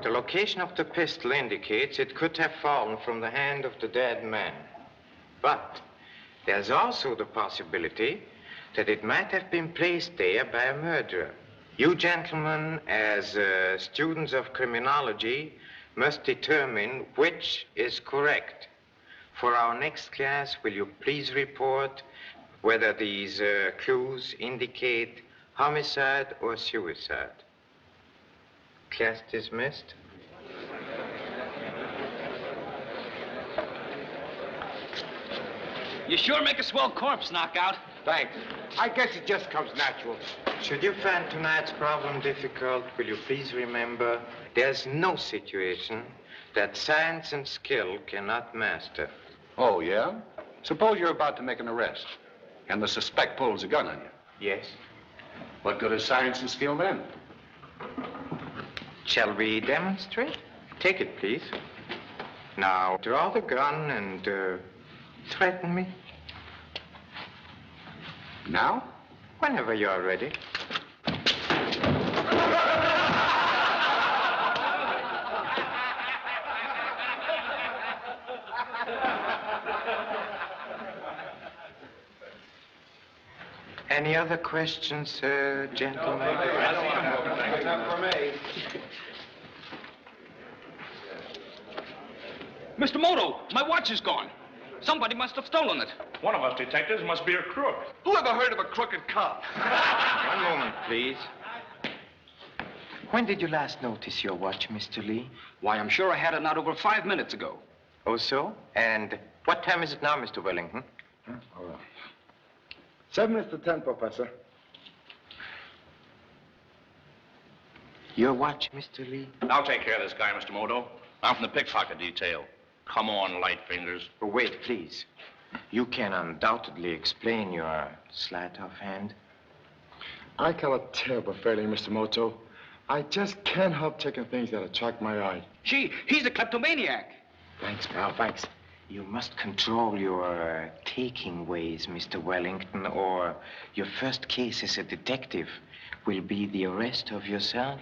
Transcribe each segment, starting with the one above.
the location of the pistol indicates it could have fallen from the hand of the dead man. But there's also the possibility that it might have been placed there by a murderer. You gentlemen, as students of criminology, must determine which is correct. For our next class, will you please report whether these clues indicate homicide or suicide? Class dismissed. You sure make a swell corpse, Knockout. Thanks. I guess it just comes natural. Should you find tonight's problem difficult, will you please remember there's no situation that science and skill cannot master. Oh, yeah? Suppose you're about to make an arrest, and the suspect pulls a gun on you. Yes. What good is science and skill then? Shall we demonstrate? Take it, please. Now, draw the gun and threaten me. Now? Whenever you're ready. Any other questions, gentlemen? For me. Mr. Moto, my watch is gone. Somebody must have stolen it. One of us detectives must be a crook. Who ever heard of a crooked cop? One moment, please. When did you last notice your watch, Mr. Lee? Why, I'm sure I had it not over 5 minutes ago. Oh, so? And what time is it now, Mr. Wellington? 7 minutes to 10, Professor. Your watch, Mr. Lee? I'll take care of this guy, Mr. Moto. I'm from the pickpocket detail. Come on, light fingers. Oh, wait, please. You can undoubtedly explain your sleight of hand. I cannot tell but fairly, Mr. Moto. I just can't help taking things that attract my eye. Gee, he's a kleptomaniac. Thanks, pal, thanks. You must control your taking ways, Mr. Wellington, or your first case as a detective will be the arrest of yourself.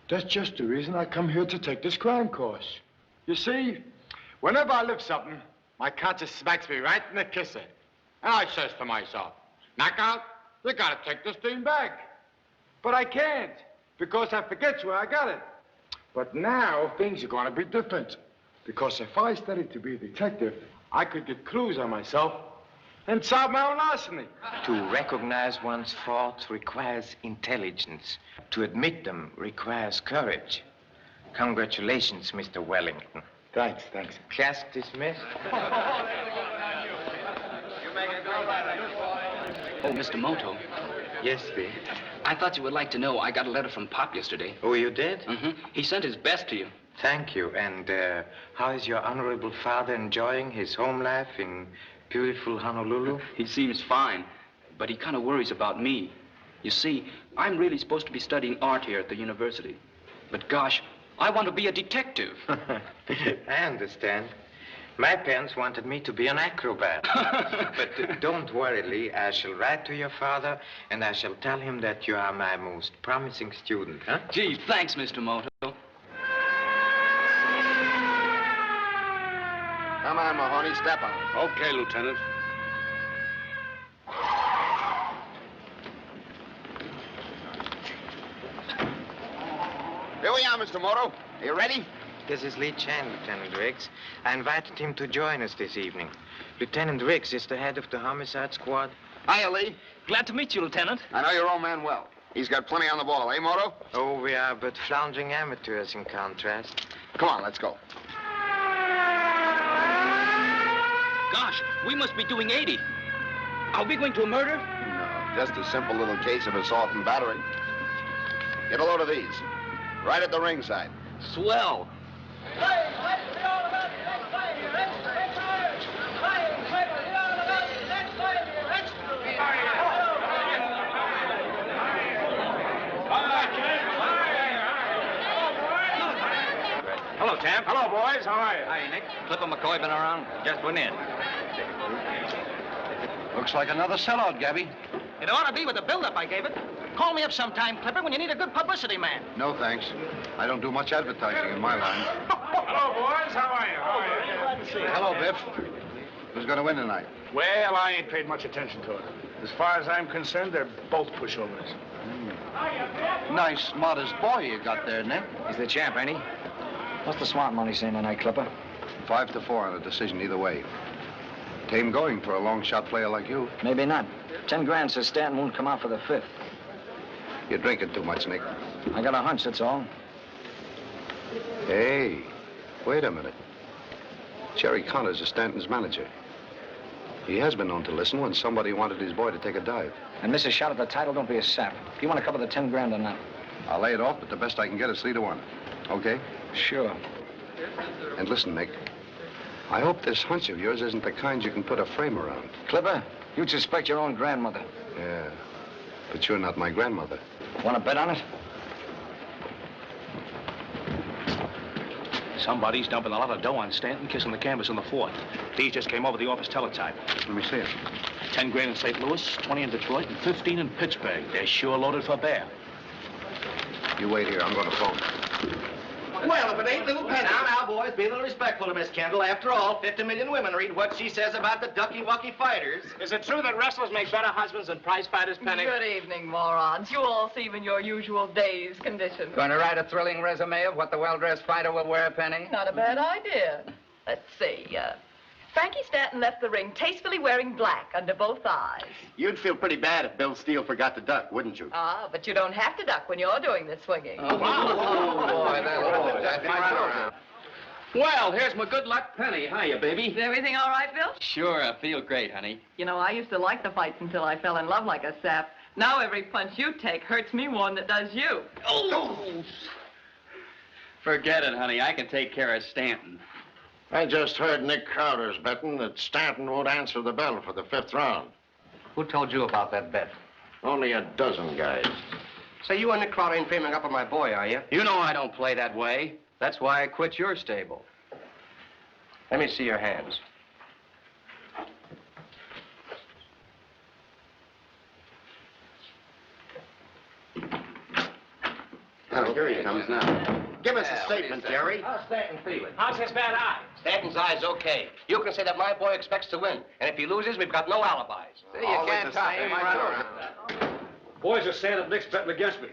That's just the reason I come here to take this crime course. You see, whenever I lift something, my conscience smacks me right in the kisser. And I says to myself, Knockout, you gotta take this thing back. But I can't, because I forget where I got it. But now, things are gonna be different. Because if I studied to be a detective, I could get clues on myself and solve my own larceny. To recognize one's faults requires intelligence. To admit them requires courage. Congratulations, Mr. Wellington. Thanks, thanks. Class dismissed. Oh, Mr. Moto, Yes, Lee. I thought you would like to know I got a letter from Pop yesterday. Oh, you did? Mm-hmm. He sent his best to you. Thank you. And how is your honorable father enjoying his home life in beautiful Honolulu? He seems fine, but he kind of worries about me. You see, I'm really supposed to be studying art here at the university. But gosh, I want to be a detective. I understand. My parents wanted me to be an acrobat. But don't worry, Lee. I shall write to your father, and I shall tell him that you are my most promising student, huh? Gee, thanks, Mr. Moto. Come on, Mahoney, step on it. Okay, Lieutenant. Here we are, Mr. Moto. Are you ready? This is Lee Chan, Lieutenant Riggs. I invited him to join us this evening. Lieutenant Riggs is the head of the homicide squad. Hiya, Lee. Glad to meet you, Lieutenant. I know your old man well. He's got plenty on the ball, eh, Moto? Oh, we are but floundering amateurs in contrast. Come on, let's go. Gosh, we must be doing 80. Are we going to a murder? No, just a simple little case of assault and battery. Get a load of these. Right at the ringside. Swell. Hello, Champ. Hello, boys. How are you? Hi, Nick. Clip and McCoy been around? Just went in. Looks like another sellout, Gabby. It ought to be with the build-up I gave it. Call me up sometime, Clipper, when you need a good publicity man. No, thanks. I don't do much advertising in my line. Hello, boys. How are you? Glad to see you. Hello, Biff. Who's going to win tonight? Well, I ain't paid much attention to it. As far as I'm concerned, they're both pushovers. Nice, modest boy you got there, Nick. He's the champ, ain't he? What's the smart money saying tonight, Clipper? 5-4 on a decision either way. Tame going for a long shot player like you. Maybe not. 10 grand says Stanton won't come out for the 5th. You're drinking too much, Nick. I got a hunch, that's all. Hey, wait a minute. Jerry Connors is Stanton's manager. He has been known to listen when somebody wanted his boy to take a dive. And miss a shot at the title, don't be a sap. Do you want to cover the 10 grand or not? I'll lay it off, but the best I can get is 3-1. Okay? Sure. And listen, Nick. I hope this hunch of yours isn't the kind you can put a frame around. Clipper, you'd suspect your own grandmother. Yeah, but you're not my grandmother. Want to bet on it? Somebody's dumping a lot of dough on Stanton, kissing the canvas in the fourth. These just came over the office teletype. Let me see it. 10 grand in St. Louis, 20 in Detroit, and 15 in Pittsburgh. They're sure loaded for bear. You wait here. I'm going to phone. Well, if it ain't little Penny. Now, boys, be a little respectful to Miss Kendall. After all, 50 million women read what she says about the ducky-wucky fighters. Is it true that wrestlers make better husbands than prize fighters, Penny? Good evening, morons. You all seem in your usual day's condition. Going to write a thrilling resume of what the well-dressed fighter will wear, Penny? Not a bad idea. Let's see. Frankie Stanton left the ring tastefully wearing black under both eyes. You'd feel pretty bad if Bill Steele forgot to duck, wouldn't you? Ah, but you don't have to duck when you're doing the swinging. Oh, boy, that's right. Well, here's my good luck penny. Hiya, baby. Is everything all right, Bill? Sure, I feel great, honey. You know, I used to like the fights until I fell in love like a sap. Now every punch you take hurts me more than it does you. Oh! Forget it, honey. I can take care of Stanton. I just heard Nick Crowder's betting that Stanton won't answer the bell for the 5th round. Who told you about that bet? Only a dozen guys. So you and Nick Crowder ain't framing up on my boy, are you? You know I don't play that way. That's why I quit your stable. Let me see your hands. Oh, here he comes now. Give us a statement, Jerry. How's Stanton feeling? How's his bad eye? Stanton's eye's okay. You can say that my boy expects to win. And if he loses, we've got no alibis. See, you can't talk him right. Boys are saying that Nick's betting against me.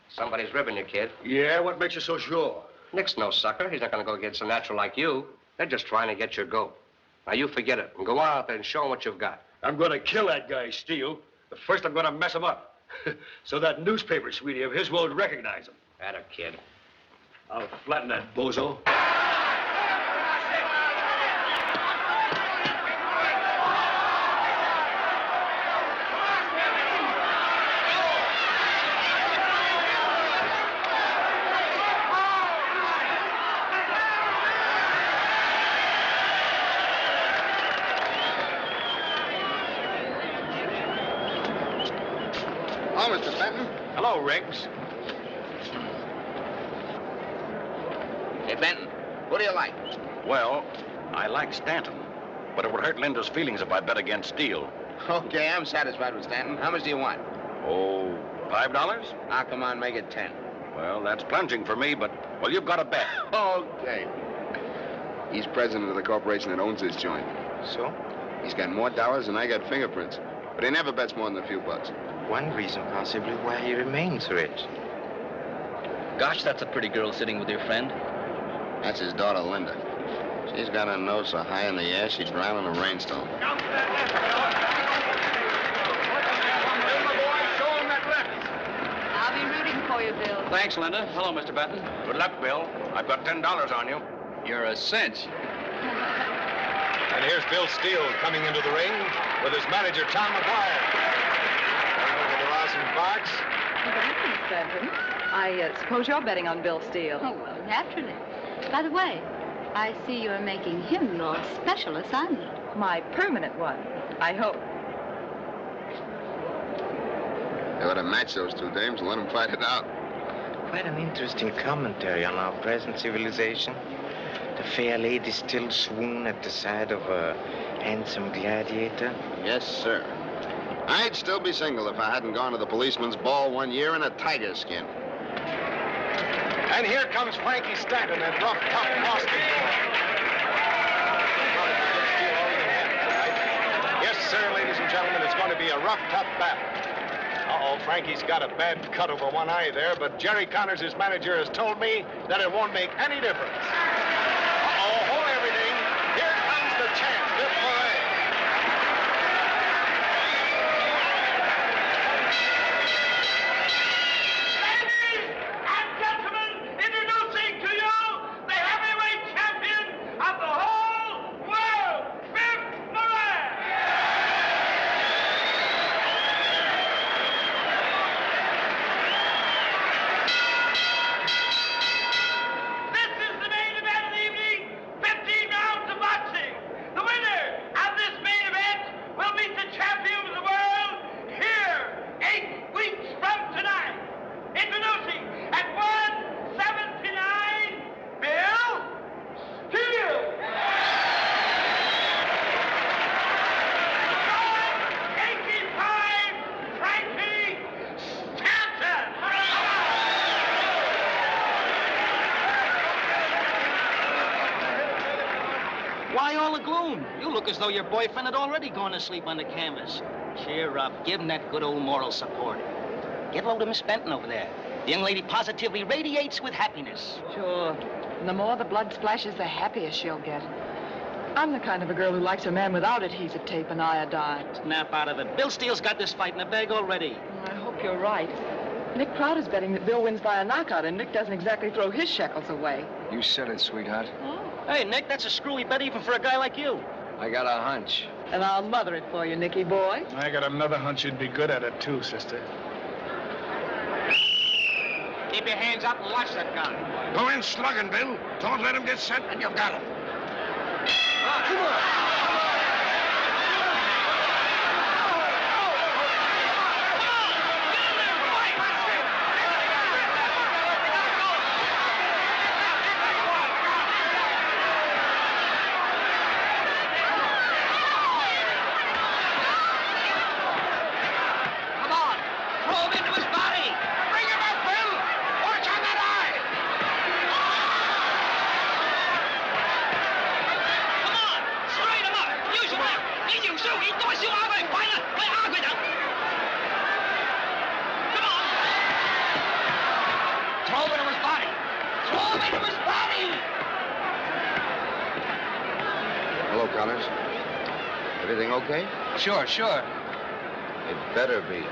Somebody's ribbing you, kid. Yeah, what makes you so sure? Nick's no sucker. He's not going to go against a natural like you. They're just trying to get your goat. Now, you forget it and go out there and show him what you've got. I'm going to kill that guy, Steele. But first, I'm going to mess him up. So that newspaper sweetie of his won't recognize him. Atta kid. I'll flatten that bozo. Hello, Mr. Stanton. Hello, Riggs. Hey, Benton, who do you like? Well, I like Stanton, but it would hurt Linda's feelings if I bet against Steele. Okay, I'm satisfied with Stanton. How much do you want? Oh, $5? Ah, come on, make it 10. Well, that's plunging for me, but, well, you've got to bet. Okay. He's president of the corporation that owns this joint. So? He's got more dollars than I got fingerprints. But he never bets more than a few bucks. One reason possibly why he remains rich. Gosh, that's a pretty girl sitting with your friend. That's his daughter, Linda. She's got her nose so high in the air, she'd drown in a rainstorm. I'll be rooting for you, Bill. Thanks, Linda. Hello, Mr. Benton. Good luck, Bill. I've got $10 on you. You're a cinch. And here's Bill Steele coming into the ring with his manager, Tom McCoy. Over the rosin box. Good evening, Stanton. I suppose you're betting on Bill Steele. Oh, well, naturally. By the way, I see you're making him your special assignment. My permanent one, I hope. They ought to match those two dames and let them fight it out. Quite an interesting commentary on our present civilization. The fair lady still swoon at the side of a handsome gladiator. Yes, sir. I'd still be single if I hadn't gone to the policeman's ball one year in a tiger skin. And here comes Frankie Stanton, that rough, tough Boston boy. Yes, sir, ladies and gentlemen, it's going to be a rough, tough battle. Uh-oh, Frankie's got a bad cut over one eye there, but Jerry Connors, his manager, has told me that it won't make any difference. Uh-oh, hold everything. Here comes the champ, Biff Moran. Ladies and gentlemen, introducing to you the heavyweight champion of the whole world, Biff Moran. This is the main event of the evening, 15 rounds of boxing. The winner of this main event will meet the champion of the world here 8 weeks from tonight. Introducing at 179, Bill Steele. 185, Frankie Stanton. Why all the gloom? You look as though your boyfriend had already gone to sleep on the canvas. Cheer up. Give him that good old moral support. Get a load of Miss Benton over there. The young lady positively radiates with happiness. Sure. And the more the blood splashes, the happier she'll get. I'm the kind of a girl who likes a man without adhesive tape and iodine. Snap out of it. Bill Steele's got this fight in the bag already. I hope you're right. Nick Crowder's betting that Bill wins by a knockout, and Nick doesn't exactly throw his shekels away. You said it, sweetheart. Hey, Nick, that's a screwy bet even for a guy like you. I got a hunch. And I'll mother it for you, Nicky boy. I got another hunch you'd be good at it, too, sister. Keep your hands up and watch that gun. Go in slugging, Bill. Don't let him get set, and you've got him. Come on. Hello, Connors. Everything okay? Sure. It better be.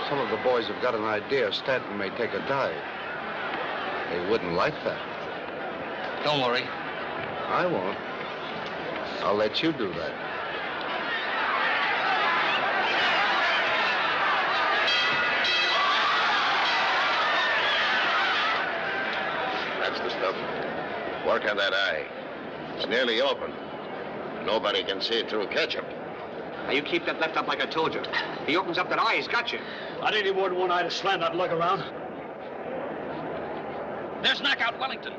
Some of the boys have got an idea Stanton may take a dive. They wouldn't like that. Don't worry. I won't. I'll let you do that. That's the stuff. Work on that eye. It's nearly open. Nobody can see it through ketchup. Now, you keep that left up like I told you. If he opens up that eye, he's got you. I need more than one eye to slam that lug around. There's Knockout Wellington.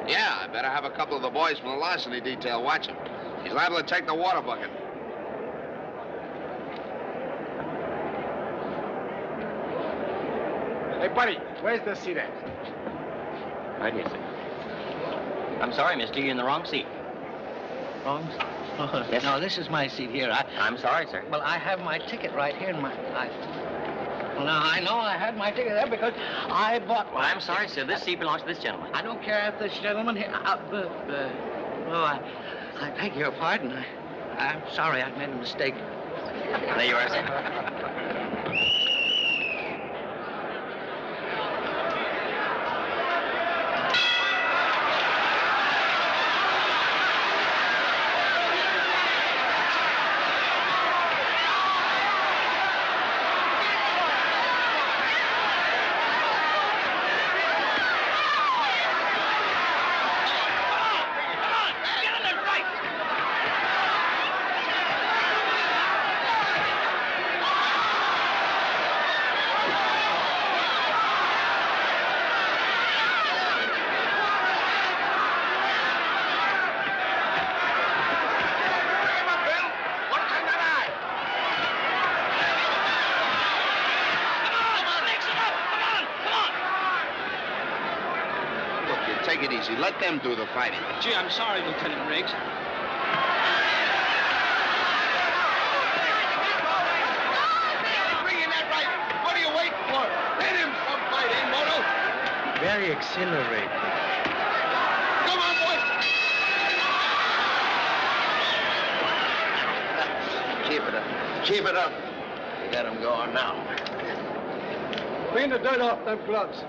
Yeah, I better have a couple of the boys from the larceny detail watch him. He's liable to take the water bucket. Hey, buddy, where's the seat at? Right here, sir. I'm sorry, mister, you're in the wrong seat. Wrong? Oh, yes. No, this is my seat here. I'm sorry, sir. Well, I have my ticket right here in my... Well, now, I know I had my ticket there because I bought... Well, I'm sorry, sir. This seat belongs to this gentleman. I don't care if this gentleman here... I beg your pardon. I'm sorry, I made a mistake. There you are, sir. take it easy. Let them do the fighting. Gee, I'm sorry, Lieutenant Riggs. Bring in that right. What are you waiting for? Hit him some fight, eh, Moto? Very exhilarating. Come on, boys. Keep it up. Keep it up. You got him going now. Clean the dirt off them gloves.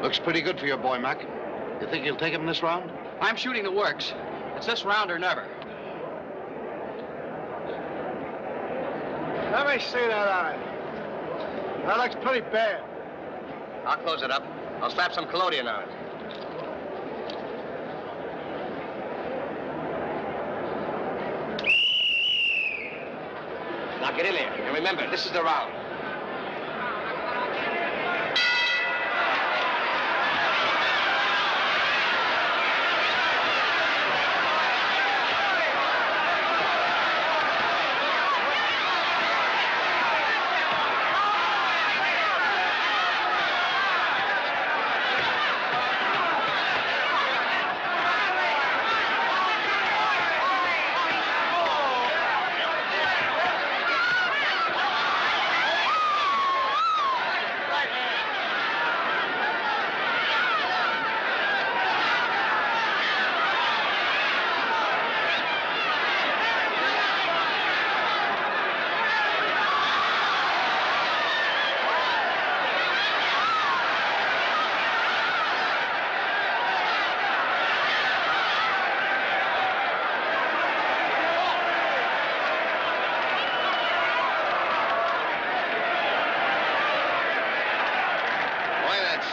Looks pretty good for your boy, Mac. You think you'll take him this round? I'm shooting the works. It's this round or never. Let me see that eye. That looks pretty bad. I'll close it up. I'll slap some collodion on it. Now get in there. And remember, this is the round.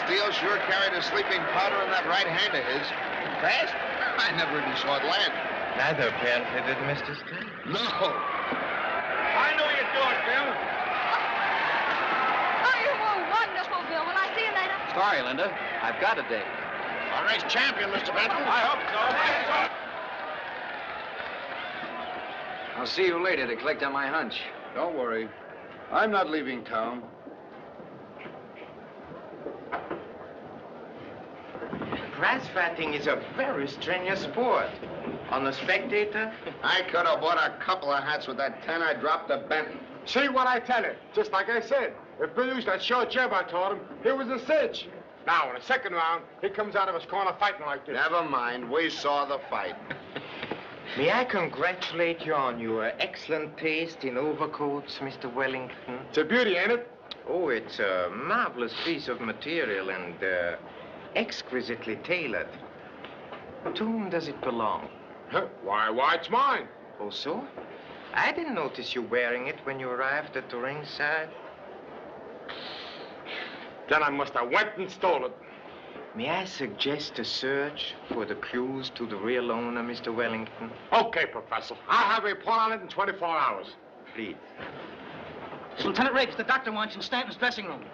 Steele sure carried a sleeping powder in that right hand of his. Fast? I never even saw it land. Neither apparently did Mr. Steele. No. I know you do it, Bill. Oh, you were wonderful, Bill. Will I see you later? Sorry, Linda. I've got a date. Our race champion, Mr. Benton. I hope so. I'll see you later to collect on my hunch. Don't worry. I'm not leaving town. Prize fighting is a very strenuous sport. On a spectator, I could have bought a couple of hats with that 10 I dropped to Benton. See what I tell you? Just like I said. If Bill used that short jab I taught him, he was a cinch. Now, in the second round, he comes out of his corner fighting like this. Never mind. We saw the fight. may I congratulate you on your excellent taste in overcoats, Mr. Wellington? It's a beauty, ain't it? Oh, it's a marvelous piece of material and exquisitely tailored. To whom does it belong? Huh? Why, it's mine. Oh, so? I didn't notice you wearing it when you arrived at the ringside. Then I must have went and stole it. May I suggest a search for the clues to the real owner, Mr. Wellington? Okay, Professor. I'll have a report on it in 24 hours. Please. Lieutenant Riggs, the doctor wants you in Stanton's dressing room.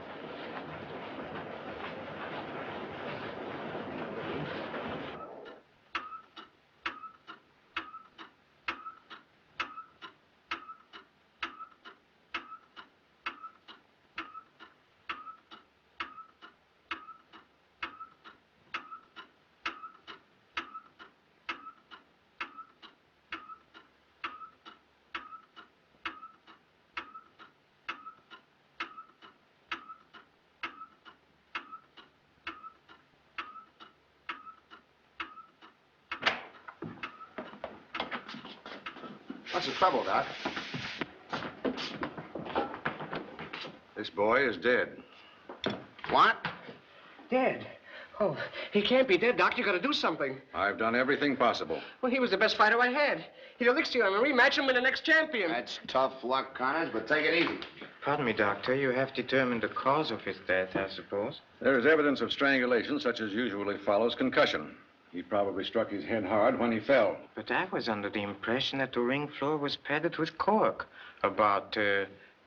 What's the trouble, Doc? This boy is dead. What? Dead? Oh, he can't be dead, Doc. You gotta do something. I've done everything possible. Well, he was the best fighter I had. He'd elixir him and rematch him with the next champion. That's tough luck, Connors, but take it easy. Pardon me, Doctor. You have determined the cause of his death, I suppose. There is evidence of strangulation, such as usually follows concussion. He probably struck his head hard when he fell. But I was under the impression that the ring floor was padded with cork. About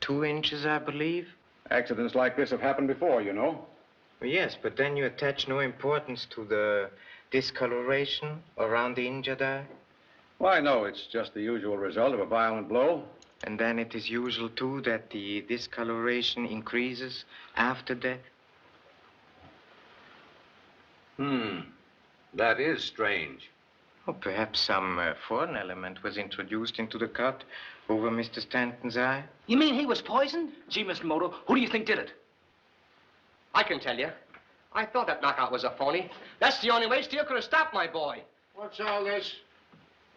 2 inches, I believe. Accidents like this have happened before, you know. Well, yes, but then you attach no importance to the discoloration around the injured eye. Why, no, it's just the usual result of a violent blow. And then it is usual, too, that the discoloration increases after death. That is strange. Or perhaps some foreign element was introduced into the cut over Mr. Stanton's eye. You mean he was poisoned? Gee, Mr. Moto, who do you think did it? I can tell you. I thought that knockout was a phony. That's the only way Steele could have stopped my boy. What's all this?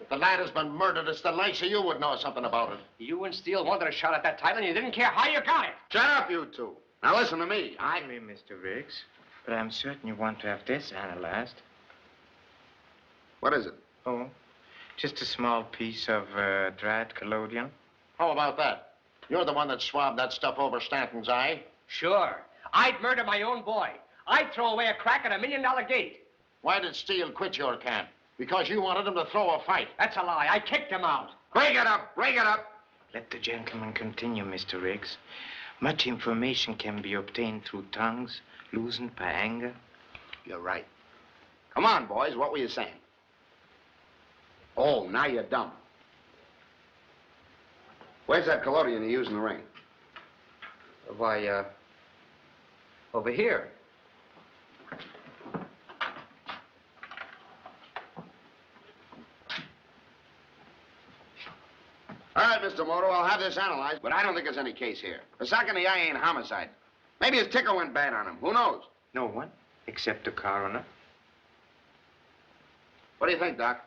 If the lad has been murdered, it's the likes of you would know something about it. You and Steele wanted a shot at that title, and you didn't care how you got it. Shut up, you two. Now listen to me. Certainly, Mr. Riggs. But I'm certain you want to have this analyzed. What is it? Oh, just a small piece of dried collodion. How about that? You're the one that swabbed that stuff over Stanton's eye. Sure. I'd murder my own boy. I'd throw away a crack at $1 million gate. Why did Steele quit your camp? Because you wanted him to throw a fight. That's a lie. I kicked him out. Break it up! Break it up! Let the gentleman continue, Mr. Riggs. Much information can be obtained through tongues loosened by anger. You're right. Come on, boys. What were you saying? Oh, now you're dumb. Where's that collodion you use in the ring? Why, over here. All right, Mr. Moto, I'll have this analyzed, but I don't think there's any case here. A sock in the eye ain't homicide. Maybe his ticker went bad on him. Who knows? No one, except the coroner. What do you think, Doc?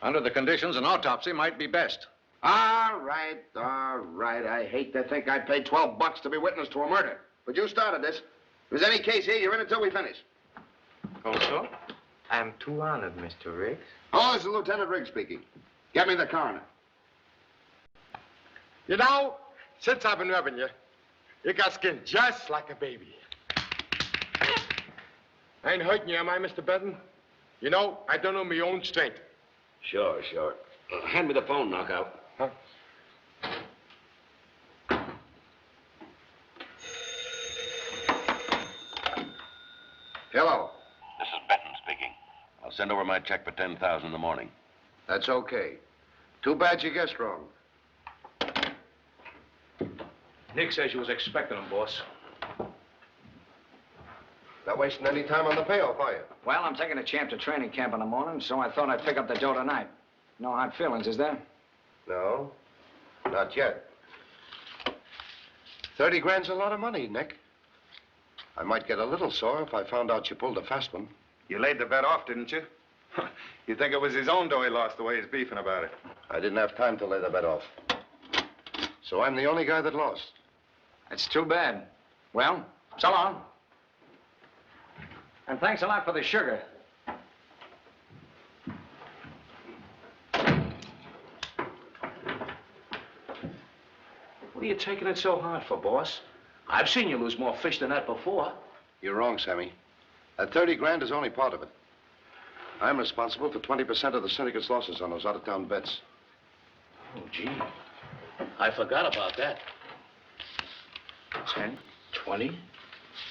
Under the conditions, an autopsy might be best. All right, all right. I hate to think I paid $12 to be witness to a murder. But you started this. If there's any case here, you're in until we finish. Also, I'm too honored, Mr. Riggs. Oh, this is Lieutenant Riggs speaking. Get me the coroner. You know, since I've been rubbing you, you got skin just like a baby. I ain't hurting you, am I, Mr. Benton? You know, I don't know my own strength. Sure. Hand me the phone, Knockout. Huh? Hello. This is Benton speaking. I'll send over my check for $10,000 in the morning. That's okay. Too bad you guessed wrong. Nick says you was expecting him, boss. Not wasting any time on the payoff, are you? Well, I'm taking a champ to training camp in the morning, so I thought I'd pick up the dough tonight. No hard feelings, is there? No, not yet. 30 grand's a lot of money, Nick. I might get a little sore if I found out you pulled a fast one. You laid the bet off, didn't you? You think it was his own dough he lost the way he's beefing about it. I didn't have time to lay the bet off. So I'm the only guy that lost. It's too bad. Well, so long. And thanks a lot for the sugar. What are you taking it so hard for, boss? I've seen you lose more fish than that before. You're wrong, Sammy. That 30 grand is only part of it. I'm responsible for 20% of the syndicate's losses on those out-of-town bets. Oh, gee. I forgot about that. 10, 20,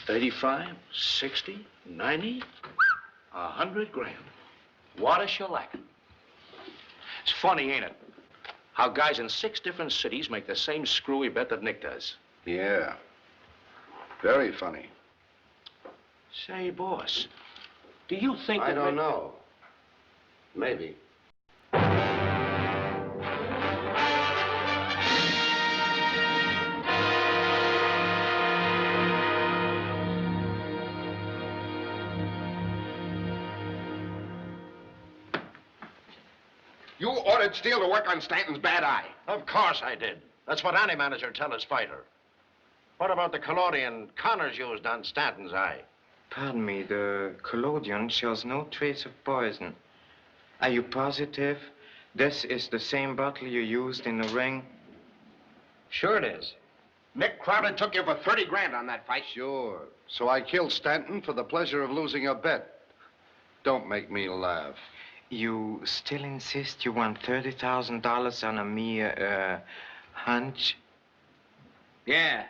35, 60, 90, 100 grand. What a shellacking. It's funny, ain't it? How guys in 6 different cities make the same screwy bet that Nick does. Yeah. Very funny. Say, boss, do you think I don't know. Maybe. You ordered Steele to work on Stanton's bad eye. Of course I did. That's what any manager tells his fighter. What about the collodion Connors used on Stanton's eye? Pardon me, the collodion shows no trace of poison. Are you positive this is the same bottle you used in the ring? Sure it is. Nick Crowder took you for 30 grand on that fight. Sure. So I killed Stanton for the pleasure of losing a bet. Don't make me laugh. You still insist you won $30,000 on a mere, hunch? Yeah,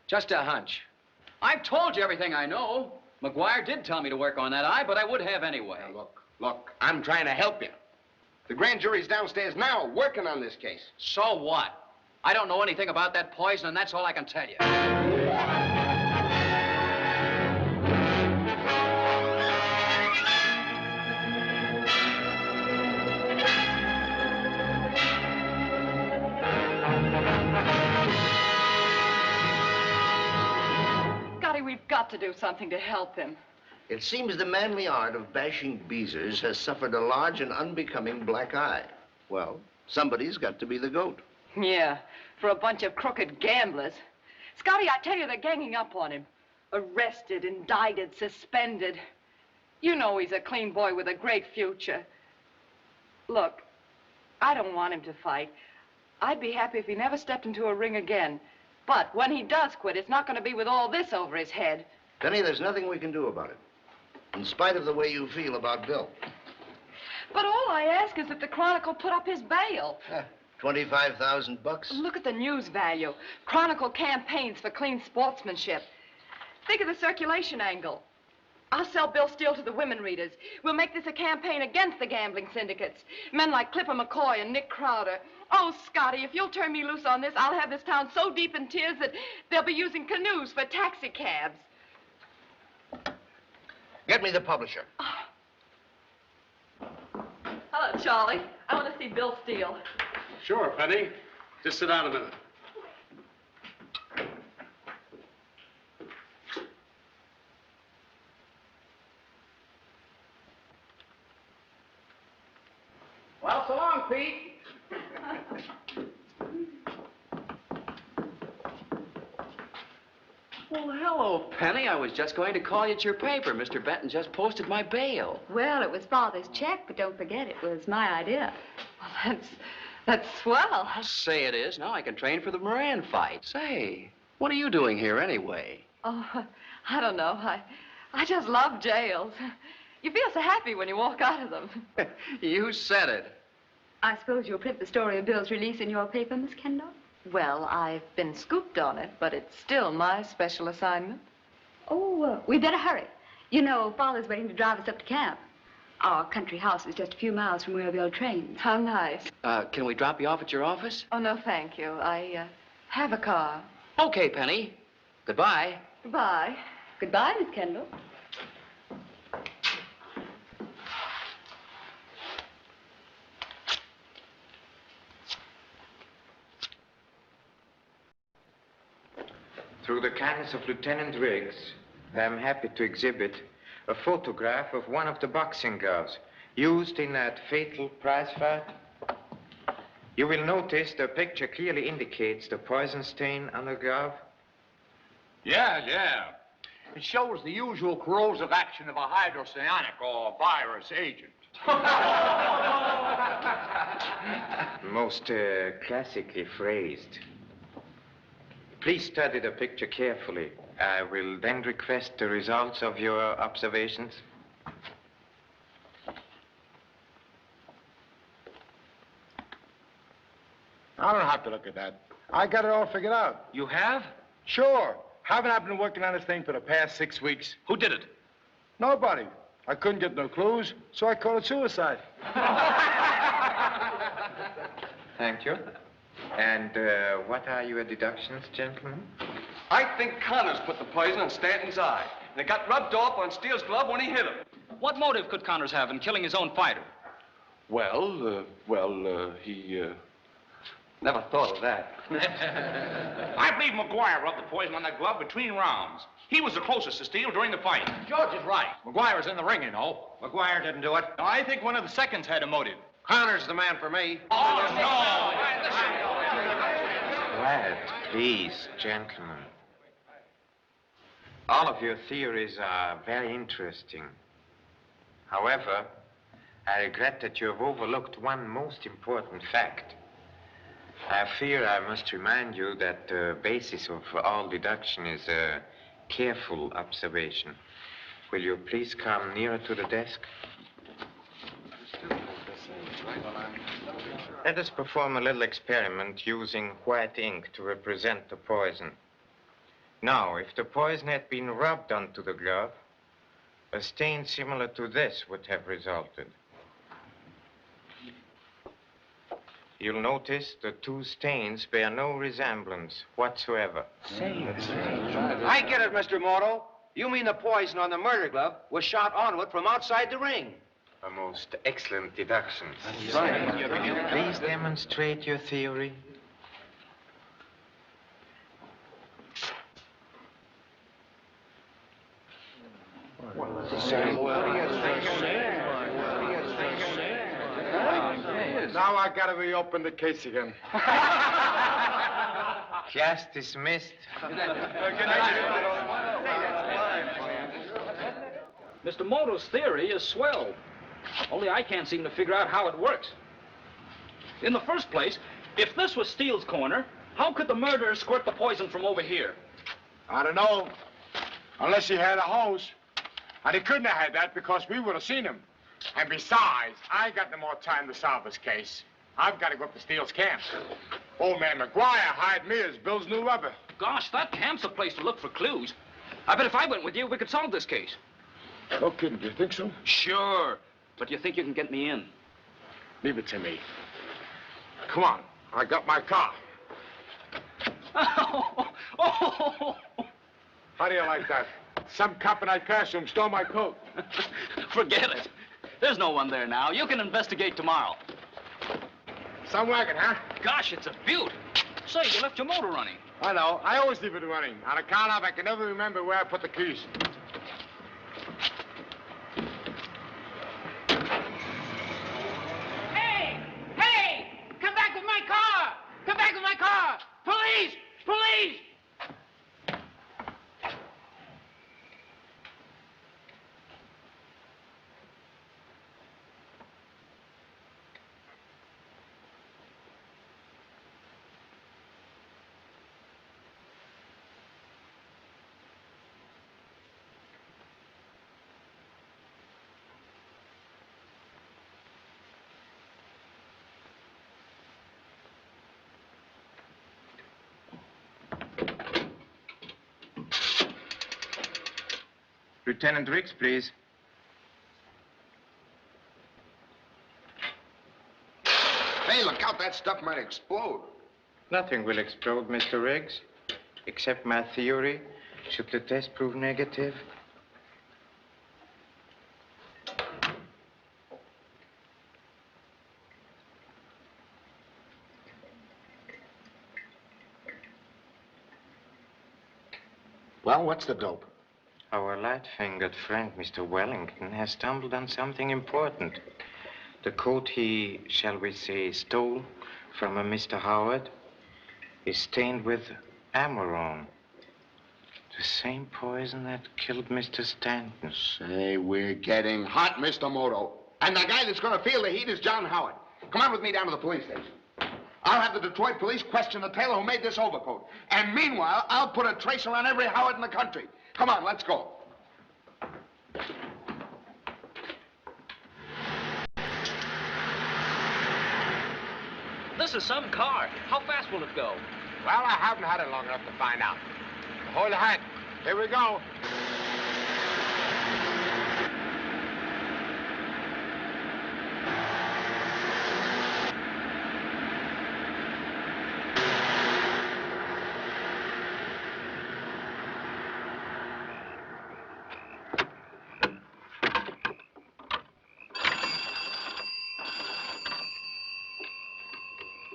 just a hunch. I've told you everything I know. McGuire did tell me to work on that eye, but I would have anyway. Now, look, I'm trying to help you. The grand jury's downstairs now working on this case. So what? I don't know anything about that poison, and that's all I can tell you. got to do something to help him. It seems the manly art of bashing beezers has suffered a large and unbecoming black eye. Well, somebody's got to be the goat. Yeah, for a bunch of crooked gamblers. Scotty, I tell you, they're ganging up on him. Arrested, indicted, suspended. You know he's a clean boy with a great future. Look, I don't want him to fight. I'd be happy if he never stepped into a ring again. But when he does quit, it's not going to be with all this over his head. Penny, there's nothing we can do about it. In spite of the way you feel about Bill. But all I ask is that the Chronicle put up his bail. $25,000. Look at the news value. Chronicle campaigns for clean sportsmanship. Think of the circulation angle. I'll sell Bill Steele to the women readers. We'll make this a campaign against the gambling syndicates. Men like Clipper McCoy and Nick Crowder. Oh, Scotty, if you'll turn me loose on this, I'll have this town so deep in tears that they'll be using canoes for taxi cabs. Get me the publisher. Hello, Charlie. I want to see Bill Steele. Sure, Penny. Just sit down a minute. Well, so long, Pete. Well, hello, Penny. I was just going to call you at your paper. Mr. Benton just posted my bail. Well, it was Father's check, but don't forget it was my idea. Well, that's swell. I'll say it is. Now I can train for the Moran fight. Say, what are you doing here anyway? Oh, I don't know. I just love jails. You feel so happy when you walk out of them. You said it. I suppose you'll print the story of Bill's release in your paper, Miss Kendall? Well, I've been scooped on it, but it's still my special assignment. Oh, we better hurry. You know, Father's waiting to drive us up to camp. Our country house is just a few miles from where we'll train. How nice. Can we drop you off at your office? Oh, no, thank you. I have a car. Okay, Penny. Goodbye. Goodbye. Goodbye, Miss Kendall. Through the kindness of Lieutenant Riggs, I am happy to exhibit a photograph of one of the boxing gloves used in that fatal prize fight. You will notice the picture clearly indicates the poison stain on the glove. Yeah. It shows the usual corrosive action of a hydrocyanic or virus agent. Most classically phrased. Please study the picture carefully. I will then request the results of your observations. I don't have to look at that. I got it all figured out. You have? Sure. Haven't I been working on this thing for the past 6 weeks? Who did it? Nobody. I couldn't get no clues, so I called it suicide. Thank you. And what are your deductions, gentlemen? I think Connors put the poison in Stanton's eye, and it got rubbed off on Steele's glove when he hit him. What motive could Connors have in killing his own fighter? He never thought of that. I believe McGuire rubbed the poison on that glove between rounds. He was the closest to Steele during the fight. George is right. McGuire's in the ring, you know. McGuire didn't do it. No, I think one of the seconds had a motive. Connor's the man for me. Quiet, please, gentlemen. All of your theories are very interesting. However, I regret that you have overlooked one most important fact. I fear I must remind you that the basis of all deduction is a careful observation. Will you please come nearer to the desk? Let us perform a little experiment using white ink to represent the poison. Now, if the poison had been rubbed onto the glove, a stain similar to this would have resulted. You'll notice the two stains bear no resemblance whatsoever. I get it, Mr. Moto. You mean the poison on the murder glove was shot onto it from outside the ring. A most excellent deduction. That's right. Please demonstrate your theory. Now I gotta reopen the case again. Just dismissed. Mr. Moto's theory is swell. Only I can't seem to figure out how it works. In the first place, if this was Steele's corner, how could the murderer squirt the poison from over here? I don't know. Unless he had a hose. And he couldn't have had that because we would have seen him. And besides, I ain't got no more time to solve this case. I've got to go up to Steele's camp. Old man McGuire hired me as Bill's new rubber. Gosh, that camp's a place to look for clues. I bet if I went with you, we could solve this case. No kidding, do you think so? Sure. But you think you can get me in? Leave it to me. Come on, I got my car. How do you like that? Some cop in that costume stole my coat. Forget it. There's no one there now. You can investigate tomorrow. Some wagon, huh? Gosh, it's a beaut. Say, you left your motor running. I know. I always leave it running. On account of I can never remember where I put the keys. Hey! Hey! Come back with my car! Come back with my car! Police! Police! Lieutenant Riggs, please. Hey, look out, that stuff might explode. Nothing will explode, Mr. Riggs, except my theory. Should the test prove negative? Well, what's the dope? Our light-fingered friend, Mr. Wellington, has stumbled on something important. The coat he, shall we say, stole from a Mr. Howard is stained with Amaron. The same poison that killed Mr. Stanton. Say, we're getting hot, Mr. Moto. And the guy that's gonna feel the heat is John Howard. Come on with me down to the police station. I'll have the Detroit police question the tailor who made this overcoat. And meanwhile, I'll put a tracer on every Howard in the country. Come on, let's go. This is some car. How fast will it go? Well, I haven't had it long enough to find out. Hold the hat. Here we go.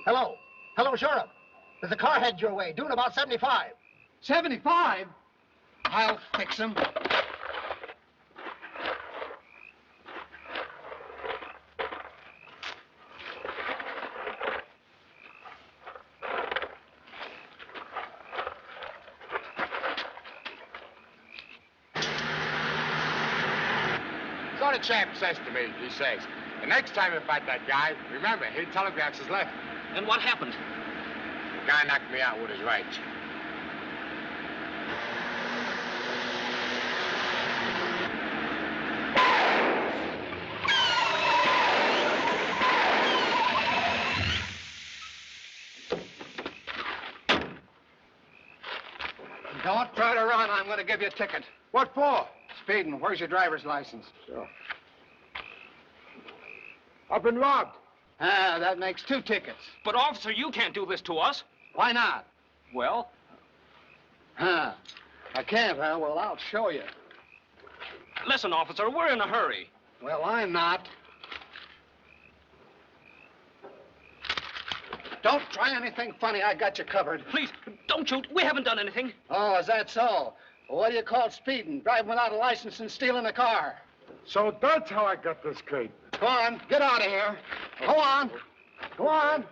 Hello. Hello, Sheriff. There's a car headed your way, doing about 75. 75? I'll fix him. So the champ says to me, he says, the next time you fight that guy, remember, he telegraphs his left. And what happened? The guy knocked me out with his right. Don't try to run. I'm going to give you a ticket. What for? Speeding. Where's your driver's license? Sure. I've been robbed. Ah, that makes 2 tickets. But, officer, you can't do this to us. Why not? Well? Huh. I can't, huh? Well, I'll show you. Listen, officer, we're in a hurry. Well, I'm not. Don't try anything funny. I got you covered. Please, don't shoot. We haven't done anything. Oh, is that so? Well, what do you call speeding? Driving without a license and stealing a car. So that's how I got this crate. Go on, get out of here. Go on. Go on.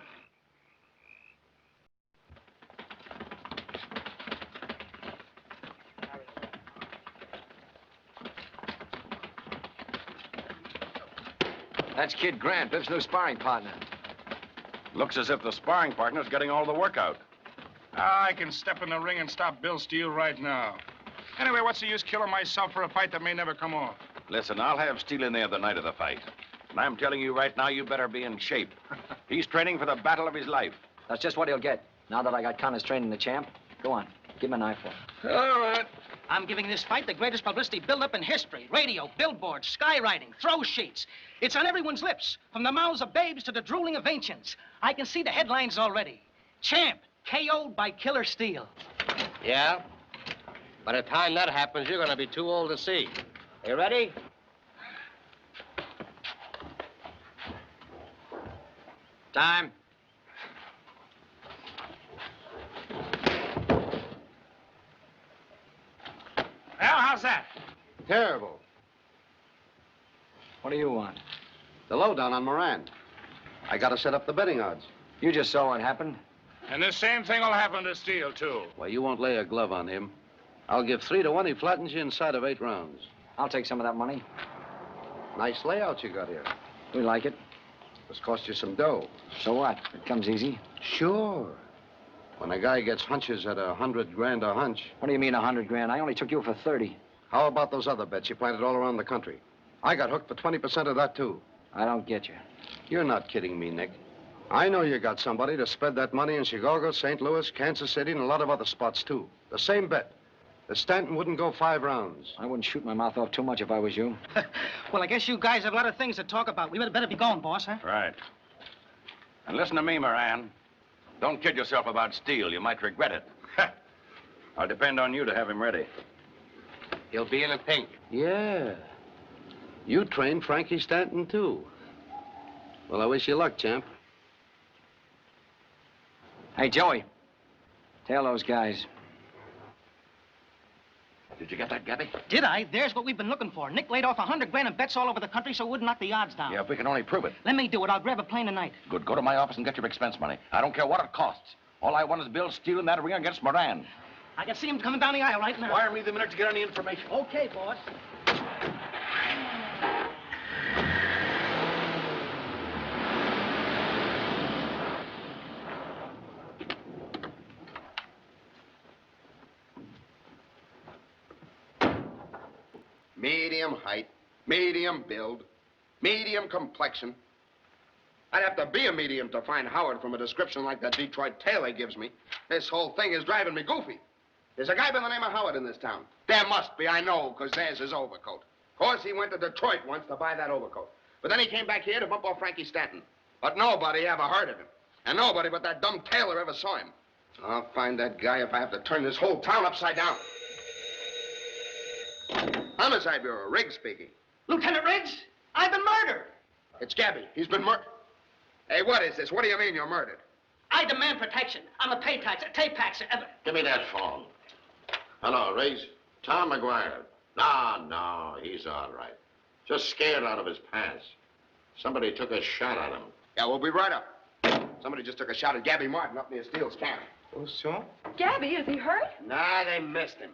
That's Kid Grant, Biff's new sparring partner. Looks as if the sparring partner's getting all the work out. I can step in the ring and stop Bill Steele right now. Anyway, what's the use killing myself for a fight that may never come off? Listen, I'll have Steele in there the night of the fight. And I'm telling you right now, you better be in shape. He's training for the battle of his life. That's just what he'll get. Now that I got Connors training the champ. Go on, give him an eyeful. All right. I'm giving this fight the greatest publicity build-up in history. Radio, billboards, skywriting, throw sheets. It's on everyone's lips, from the mouths of babes to the drooling of ancients. I can see the headlines already. Champ, KO'd by Killer Steele. Yeah? By the time that happens, you're going to be too old to see. You ready? Time. Well, how's that? Terrible. What do you want? The lowdown on Moran. I got to set up the betting odds. You just saw what happened. And the same thing will happen to Steele, too. Well, you won't lay a glove on him. I'll give 3 to 1 he flattens you inside of 8 rounds. I'll take some of that money. Nice layout you got here. We like it. This cost you some dough. So what? It comes easy. Sure. When a guy gets hunches at 100 grand a hunch. What do you mean 100 grand? I only took you for 30. How about those other bets you planted all around the country? I got hooked for 20% of that, too. I don't get you. You're not kidding me, Nick. I know you got somebody to spread that money in Chicago, St. Louis, Kansas City, and a lot of other spots, too. The same bet. The Stanton wouldn't go 5 rounds. I wouldn't shoot my mouth off too much if I was you. Well, I guess you guys have a lot of things to talk about. We better be going, boss, huh? Right. And listen to me, Moran. Don't kid yourself about Steele. You might regret it. I'll depend on you to have him ready. He'll be in a pink. Yeah. You trained Frankie Stanton, too. Well, I wish you luck, champ. Hey, Joey. Tell those guys. Did you get that, Gabby? Did I? There's what we've been looking for. Nick laid off 100 grand in bets all over the country so it wouldn't knock the odds down. Yeah, if we can only prove it. Let me do it. I'll grab a plane tonight. Good. Go to my office and get your expense money. I don't care what it costs. All I want is Bill Steele in that ring against Moran. I can see him coming down the aisle right now. Wire me the minute to get any information. Okay, boss. Medium height, medium build, medium complexion. I'd have to be a medium to find Howard from a description like that Detroit tailor gives me. This whole thing is driving me goofy. There's a guy by the name of Howard in this town. There must be, I know, because there's his overcoat. Of course, he went to Detroit once to buy that overcoat. But then he came back here to bump off Frankie Stanton. But nobody ever heard of him. And nobody but that dumb tailor ever saw him. I'll find that guy if I have to turn this whole town upside down. Homicide Bureau, Riggs speaking. Lieutenant Riggs, I've been murdered. It's Gabby. He's been murdered. Hey, what is this? What do you mean you're murdered? I demand protection. I'm a tape taxer. Give me that phone. Hello, Riggs. Tom McGuire. No, he's all right. Just scared out of his pants. Somebody took a shot at him. Yeah, we'll be right up. Somebody just took a shot at Gabby Martin up near Steele's camp. Oh, so? Gabby, is he hurt? Nah, they missed him.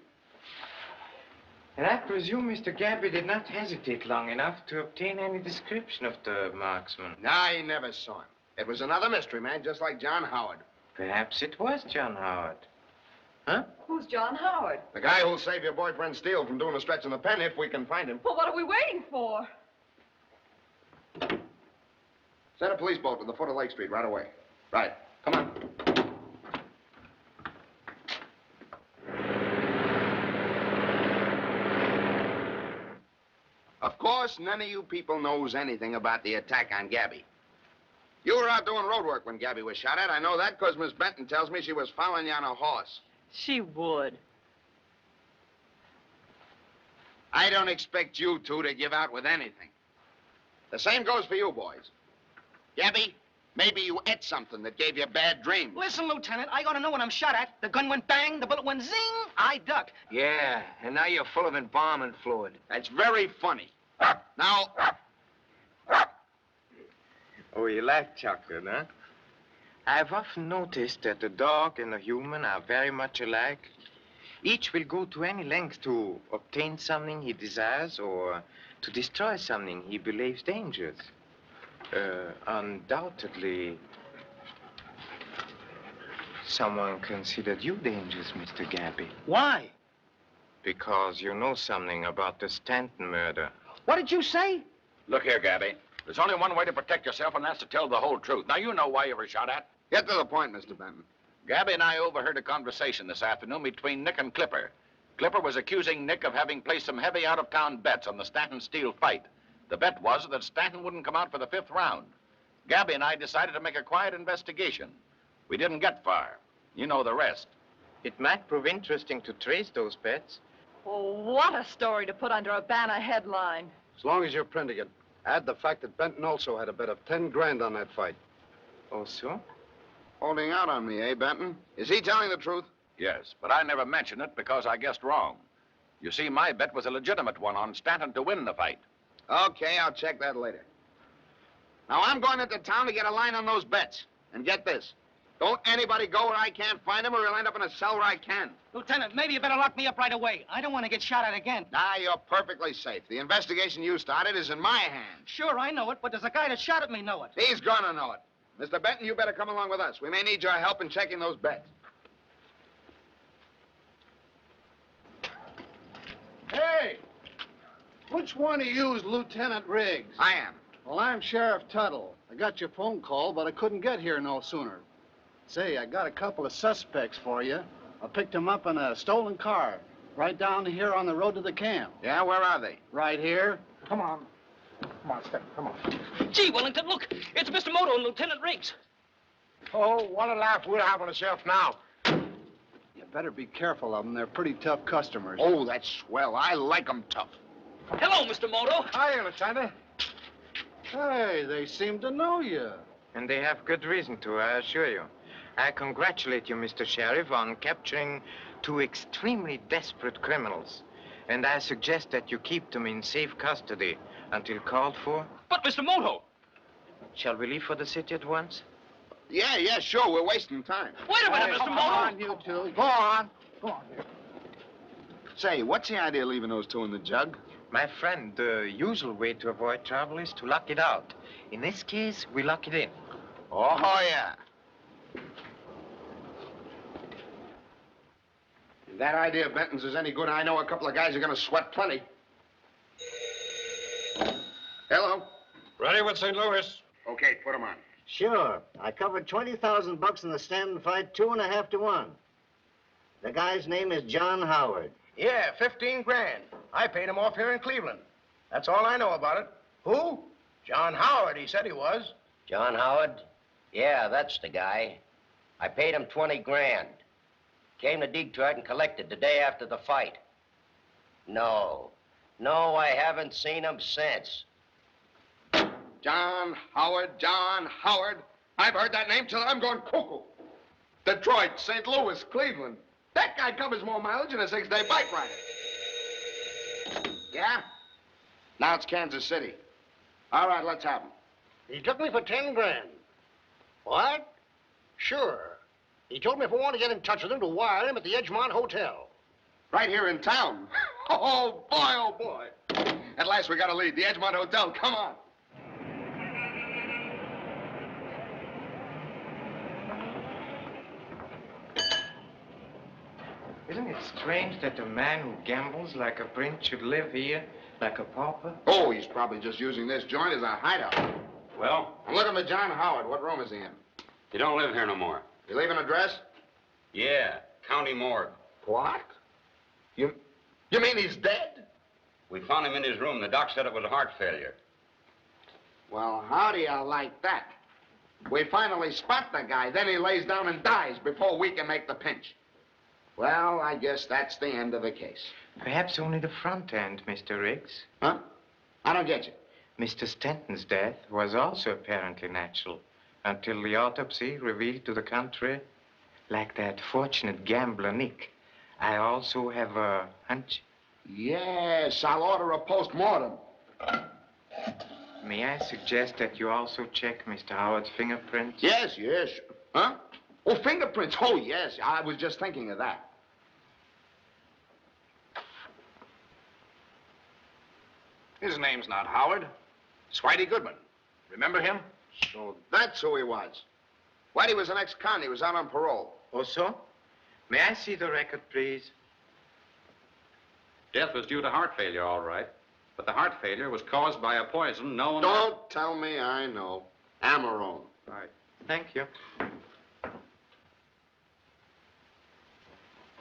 And I presume Mr. Gabby did not hesitate long enough to obtain any description of the marksman. Nah, he never saw him. It was another mystery man, just like John Howard. Perhaps it was John Howard. Huh? Who's John Howard? The guy who'll save your boyfriend Steele from doing a stretch in the pen if we can find him. Well, what are we waiting for? Send a police boat to the foot of Lake Street right away. Right. Come on. Of course, none of you people knows anything about the attack on Gabby. You were out doing road work when Gabby was shot at. I know that because Miss Benton tells me she was following you on a horse. She would. I don't expect you two to give out with anything. The same goes for you boys. Gabby, Maybe you ate something that gave you bad dreams. Listen, Lieutenant, I ought to know what I'm shot at. The gun went bang, the bullet went zing, I ducked. Yeah, and now you're full of embalming fluid. That's very funny. Now... Oh, you like chocolate, huh? I've often noticed that a dog and a human are very much alike. Each will go to any length to obtain something he desires or to destroy something he believes dangerous. Undoubtedly, someone considered you dangerous, Mr. Gabby. Why? Because you know something about the Stanton murder. What did you say? Look here, Gabby. There's only one way to protect yourself, and that's to tell the whole truth. Now, you know why you were shot at. Get to the point, Mr. Benton. Gabby and I overheard a conversation this afternoon between Nick and Clipper. Clipper was accusing Nick of having placed some heavy out-of-town bets on the Stanton-Steele fight. The bet was that Stanton wouldn't come out for the 5th round. Gabby and I decided to make a quiet investigation. We didn't get far. You know the rest. It might prove interesting to trace those bets. Oh, what a story to put under a banner headline. As long as you're printing it, add the fact that Benton also had a bet of 10 grand on that fight. Oh, so? Holding out on me, eh, Benton? Is he telling the truth? Yes, but I never mentioned it because I guessed wrong. You see, my bet was a legitimate one on Stanton to win the fight. Okay, I'll check that later. Now, I'm going into town to get a line on those bets. And get this. Don't anybody go where I can't find him or he'll end up in a cell where I can. Lieutenant, maybe you better lock me up right away. I don't want to get shot at again. Nah, you're perfectly safe. The investigation you started is in my hands. Sure, I know it, but does the guy that shot at me know it? He's gonna know it. Mr. Benton, you better come along with us. We may need your help in checking those bets. Hey! Which one of you is Lieutenant Riggs? I am. Well, I'm Sheriff Tuttle. I got your phone call, but I couldn't get here no sooner. Say, I got a couple of suspects for you. I picked them up in a stolen car, right down here on the road to the camp. Yeah, where are they? Right here. Come on. Come on, Step, come on. Gee, Wellington, look. It's Mr. Moto and Lieutenant Riggs. Oh, what a laugh we'll have on ourselves now. You better be careful of them. They're pretty tough customers. Oh, that's swell. I like them tough. Hello, Mr. Moto. Hiya, Lieutenant. Hey, they seem to know you. And they have good reason to, I assure you. I congratulate you, Mr. Sheriff, on capturing 2 extremely desperate criminals. And I suggest that you keep them in safe custody until called for. But, Mr. Moto. Shall we leave for the city at once? Yeah, sure. We're wasting time. Wait a minute, Mr. Come Moto. on, you two. Go on. Go on. Say, what's the idea of leaving those 2 in the jug? My friend, the usual way to avoid trouble is to lock it out. In this case, we lock it in. Oh, yeah. If that idea of Benton's is any good, I know a couple of guys are going to sweat plenty. Hello. Ready with St. Louis. Okay, put them on. Sure. I covered $20,000 in the Stanton fight, 2.5 to 1. The guy's name is John Howard. Yeah, 15 grand. I paid him off here in Cleveland. That's all I know about it. Who? John Howard, he said he was. John Howard? Yeah, that's the guy. I paid him 20 grand. Came to Detroit and collected the day after the fight. No, I haven't seen him since. John Howard. I've heard that name till I'm going cuckoo. Detroit, St. Louis, Cleveland. That guy covers more mileage than a 6-day bike rider. Yeah? Now it's Kansas City. All right, let's have him. He took me for 10 grand. What? Sure. He told me if I want to get in touch with him to wire him at the Edgemont Hotel. Right here in town. Oh, boy. At last we got a lead. The Edgemont Hotel. Come on. Isn't it strange that a man who gambles like a prince should live here like a pauper? Oh, he's probably just using this joint as a hideout. Well? I'm looking for John Howard. What room is he in? He don't live here no more. You leave an address? Yeah, county morgue. What? You mean he's dead? We found him in his room. The doc said it was a heart failure. Well, how do you like that? We finally spot the guy, then he lays down and dies before we can make the pinch. Well, I guess that's the end of the case. Perhaps only the front end, Mr. Riggs. Huh? I don't get you. Mr. Stanton's death was also apparently natural. until the autopsy revealed to the contrary, like that fortunate gambler Nick, I also have a hunch. Yes, I'll order a post-mortem. May I suggest that you also check Mr. Howard's fingerprints? Yes. Huh? Oh, fingerprints. Oh, yes. I was just thinking of that. His name's not Howard. It's Whitey Goodman. Remember him? So that's who he was. Whitey was an ex-con. He was out on parole. Oh, so? May I see the record, please? Death was due to heart failure, all right. But the heart failure was caused by a poison known... Don't tell me I know. Amarone. Right. Thank you.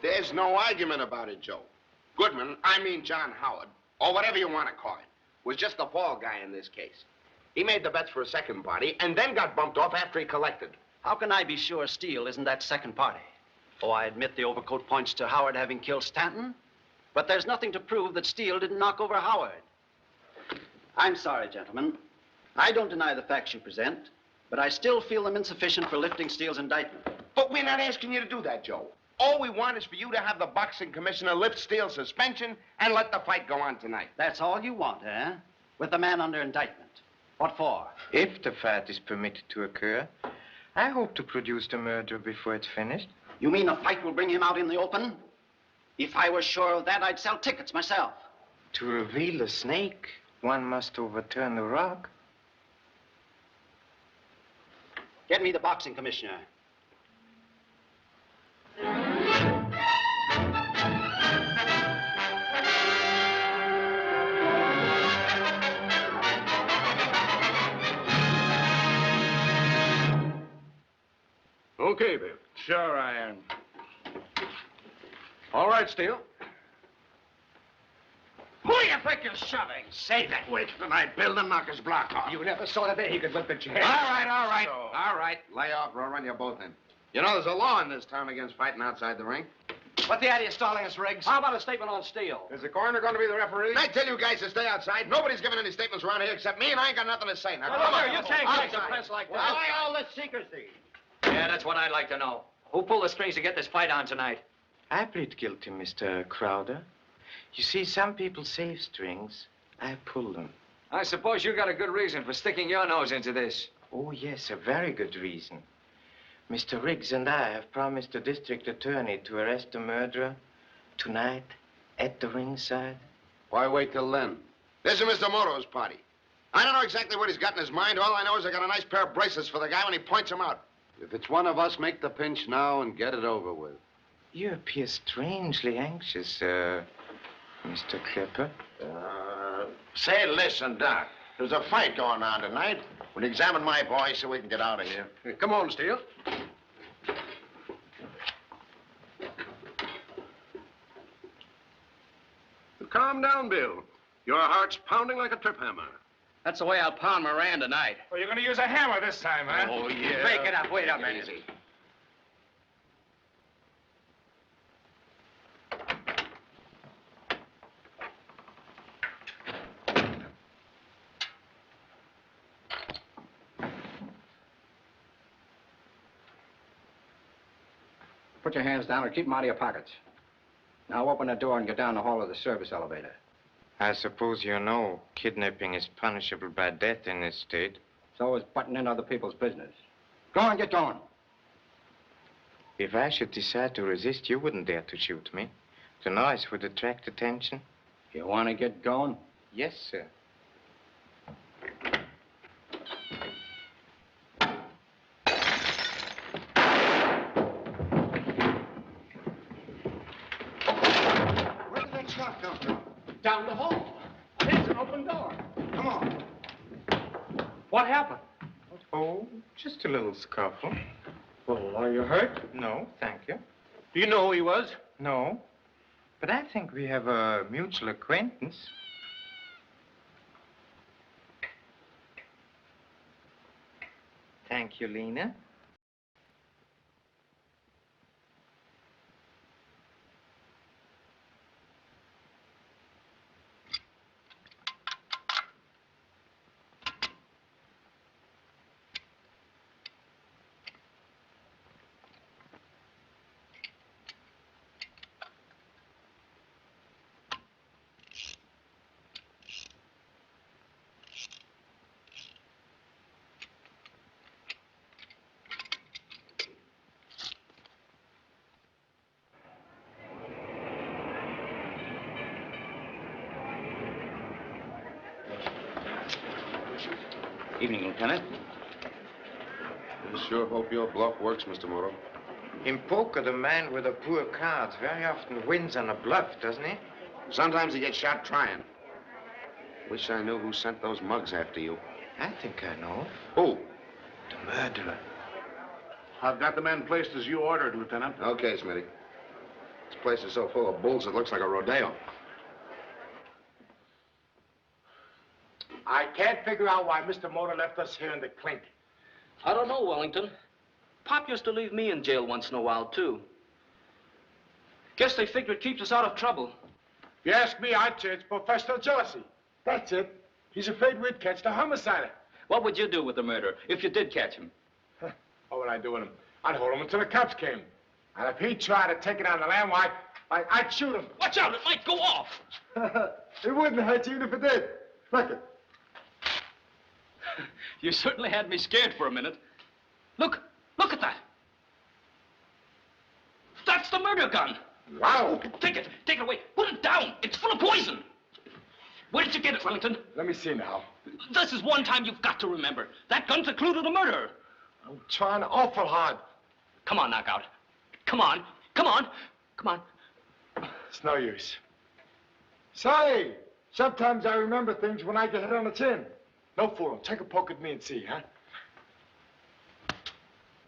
There's no argument about it, Joe. Goodman, I mean John Howard, or whatever you want to call it, was just the fall guy in this case. He made the bets for a second party and then got bumped off after he collected. How can I be sure Steele isn't that second party? Oh, I admit the overcoat points to Howard having killed Stanton, but there's nothing to prove that Steele didn't knock over Howard. I'm sorry, gentlemen. I don't deny the facts you present, but I still feel them insufficient for lifting Steele's indictment. But we're not asking you to do that, Joe. All we want is for you to have the boxing commissioner lift Steele's suspension and let the fight go on tonight. That's all you want, eh? With the man under indictment. What for? If the fight is permitted to occur, I hope to produce the murder before it's finished. You mean the fight will bring him out in the open? If I were sure of that, I'd sell tickets myself. To reveal the snake, one must overturn the rock. Get me the boxing commissioner. Okay, Bill. Sure I am. All right, Steele. Who do you think you're shoving? Say that. Wait tonight, Bill, the knocker's block off. You never saw the day he could whip the chair. All right. Lay off, or I'll run you both in. You know, there's a law in this town against fighting outside the ring. What's the idea of stalling us, Riggs? How about a statement on Steele? Is the coroner going to be the referee? I tell you guys to stay outside. Nobody's giving any statements around here except me, and I ain't got nothing to say. Now, come on. You can't take the press like that. Why all this secrecy? Yeah, that's what I'd like to know. Who pulled the strings to get this fight on tonight? I plead guilty, Mr. Crowder. You see, some people save strings. I pull them. I suppose you got a good reason for sticking your nose into this. Oh, yes, a very good reason. Mr. Riggs and I have promised the district attorney to arrest the murderer tonight at the ringside. Why wait till then? This is Mr. Moto's party. I don't know exactly what he's got in his mind. All I know is I got a nice pair of bracelets for the guy when he points them out. If it's one of us, make the pinch now and get it over with. You appear strangely anxious, Mr. Clipper. Say, listen, Doc. There's a fight going on tonight. We'll examine my boy so we can get out of here. Come on, Steele. Calm down, Bill. Your heart's pounding like a trip hammer. That's the way I'll pound Moran tonight. Well, you're going to use a hammer this time, huh? Oh, yeah. Break it up. Wait a minute. Easy. Put your hands down and keep them out of your pockets. Now open the door and get down the hall of the service elevator. I suppose you know kidnapping is punishable by death in this state. So is butting in other people's business. Go on, get going. If I should decide to resist, you wouldn't dare to shoot me. The noise would attract attention. You want to get going? Yes, sir. Where did that shot come from? Down the hall. There's an open door. Come on. What happened? Oh, just a little scuffle. Well, are you hurt? No, thank you. Do you know who he was? No. But I think we have a mutual acquaintance. Thank you, Lena. Evening, Lieutenant. I sure hope your bluff works, Mr. Moto. In poker, the man with the poor cards very often wins on a bluff, doesn't he? Sometimes he gets shot trying. Wish I knew who sent those mugs after you. I think I know. Who? The murderer. I've got the men placed as you ordered, Lieutenant. Okay, Smitty. This place is so full of bulls it looks like a rodeo. I can't figure out why Mr. Moto left us here in the clink. I don't know, Wellington. Pop used to leave me in jail once in a while, too. Guess they figure it keeps us out of trouble. If you ask me, I'd say it's professional jealousy. That's it. He's afraid we'd catch the homicider. What would you do with the murderer if you did catch him? What would I do with him? I'd hold him until the cops came. And if he tried to take it on the land, why, I'd shoot him. Watch out, it might go off. It wouldn't hurt you even if it did. Look it. You certainly had me scared for a minute. Look at that. That's the murder gun. Wow. Take it away. Put it down. It's full of poison. Where did you get it, Wellington? Let me see now. This is one time you've got to remember. That gun's a clue to the murderer. I'm trying awful hard. Come on, Knockout. Come on. It's no use. Say, sometimes I remember things when I get hit on the chin. No fool. Take a poke at me and see, huh?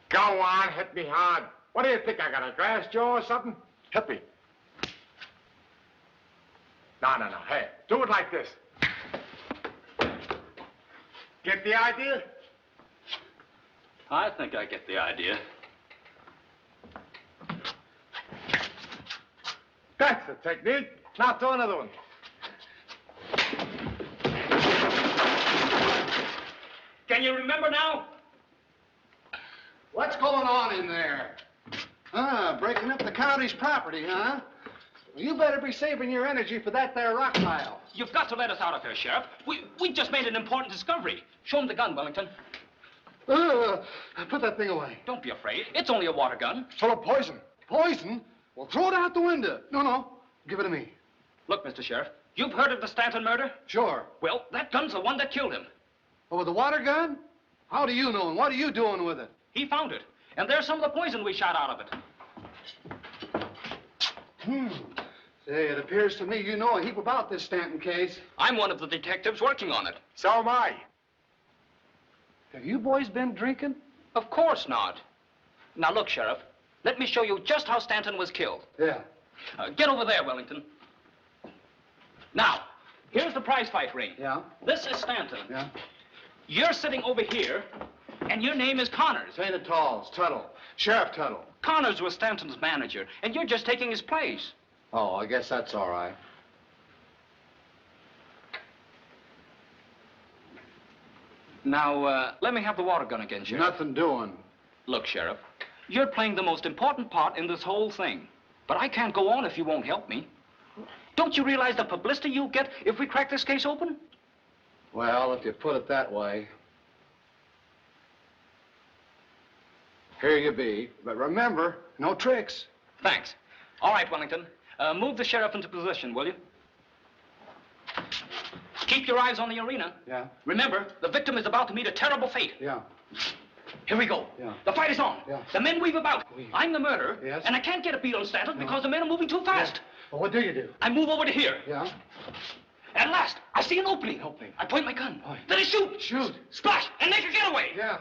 Go on, hit me hard. What do you think? I got a glass jaw or something? Hit me. No. Hey, do it like this. Get the idea? I think I get the idea. That's the technique. Now throw another one. Can you remember now? What's going on in there? Breaking up the county's property, huh? Well, you better be saving your energy for that there rock pile. You've got to let us out of here, Sheriff. We just made an important discovery. Show him the gun, Wellington. Put that thing away. Don't be afraid. It's only a water gun. Full of poison. Poison? Well, throw it out the window. No. Give it to me. Look, Mr. Sheriff, you've heard of the Stanton murder? Sure. Well, that gun's the one that killed him. Oh, with the water gun? How do you know, and what are you doing with it? He found it, and there's some of the poison we shot out of it. Say, it appears to me you know a heap about this Stanton case. I'm one of the detectives working on it. So am I. Have you boys been drinking? Of course not. Now, look, Sheriff, let me show you just how Stanton was killed. Yeah. Get over there, Wellington. Now, here's the prize fight ring. Yeah? This is Stanton. Yeah? You're sitting over here, and your name is Connors. St. Talls, Tuttle. Sheriff Tuttle. Connors was Stanton's manager, and you're just taking his place. Oh, I guess that's all right. Now, let me have the water gun again, Sheriff. Nothing doing. Look, Sheriff, you're playing the most important part in this whole thing. But I can't go on if you won't help me. Don't you realize the publicity you'll get if we crack this case open? Well, if you put it that way. Here you be. But remember, no tricks. Thanks. All right, Wellington. Move the sheriff into position, will you? Keep your eyes on the arena. Yeah. Remember, the victim is about to meet a terrible fate. Yeah. Here we go. Yeah. The fight is on. Yeah. The men weave about. I'm the murderer. Yes. And I can't get a beat on Stanton because the men are moving too fast. Yeah. Well, what do you do? I move over to here. Yeah. At last, I see an opening. I point my gun. Point. Then I shoot. Shoot. Splash, and make a getaway. Yeah.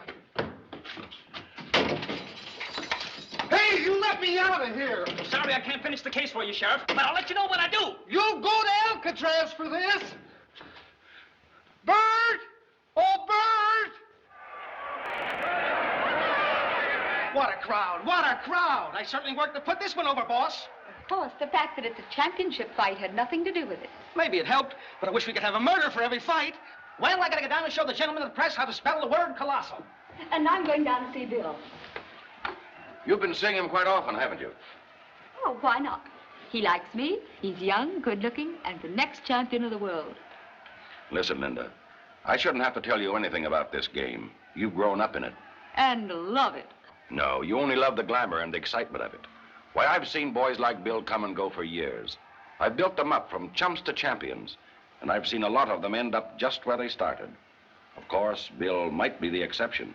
Hey, you let me out of here. Sorry I can't finish the case for you, Sheriff, but I'll let you know when I do. You'll go to Alcatraz for this. Bird! Oh, Bird! What a crowd! What a crowd! I certainly worked to put this one over, boss. Of course, the fact that it's a championship fight had nothing to do with it. Maybe it helped, but I wish we could have a murder for every fight. Well, I gotta get down and show the gentlemen of the press how to spell the word colossal. And I'm going down to see Bill. You've been seeing him quite often, haven't you? Oh, why not? He likes me, he's young, good-looking, and the next champion of the world. Listen, Linda, I shouldn't have to tell you anything about this game. You've grown up in it. And love it. No, you only love the glamour and the excitement of it. Why, I've seen boys like Bill come and go for years. I've built them up from chumps to champions, and I've seen a lot of them end up just where they started. Of course, Bill might be the exception,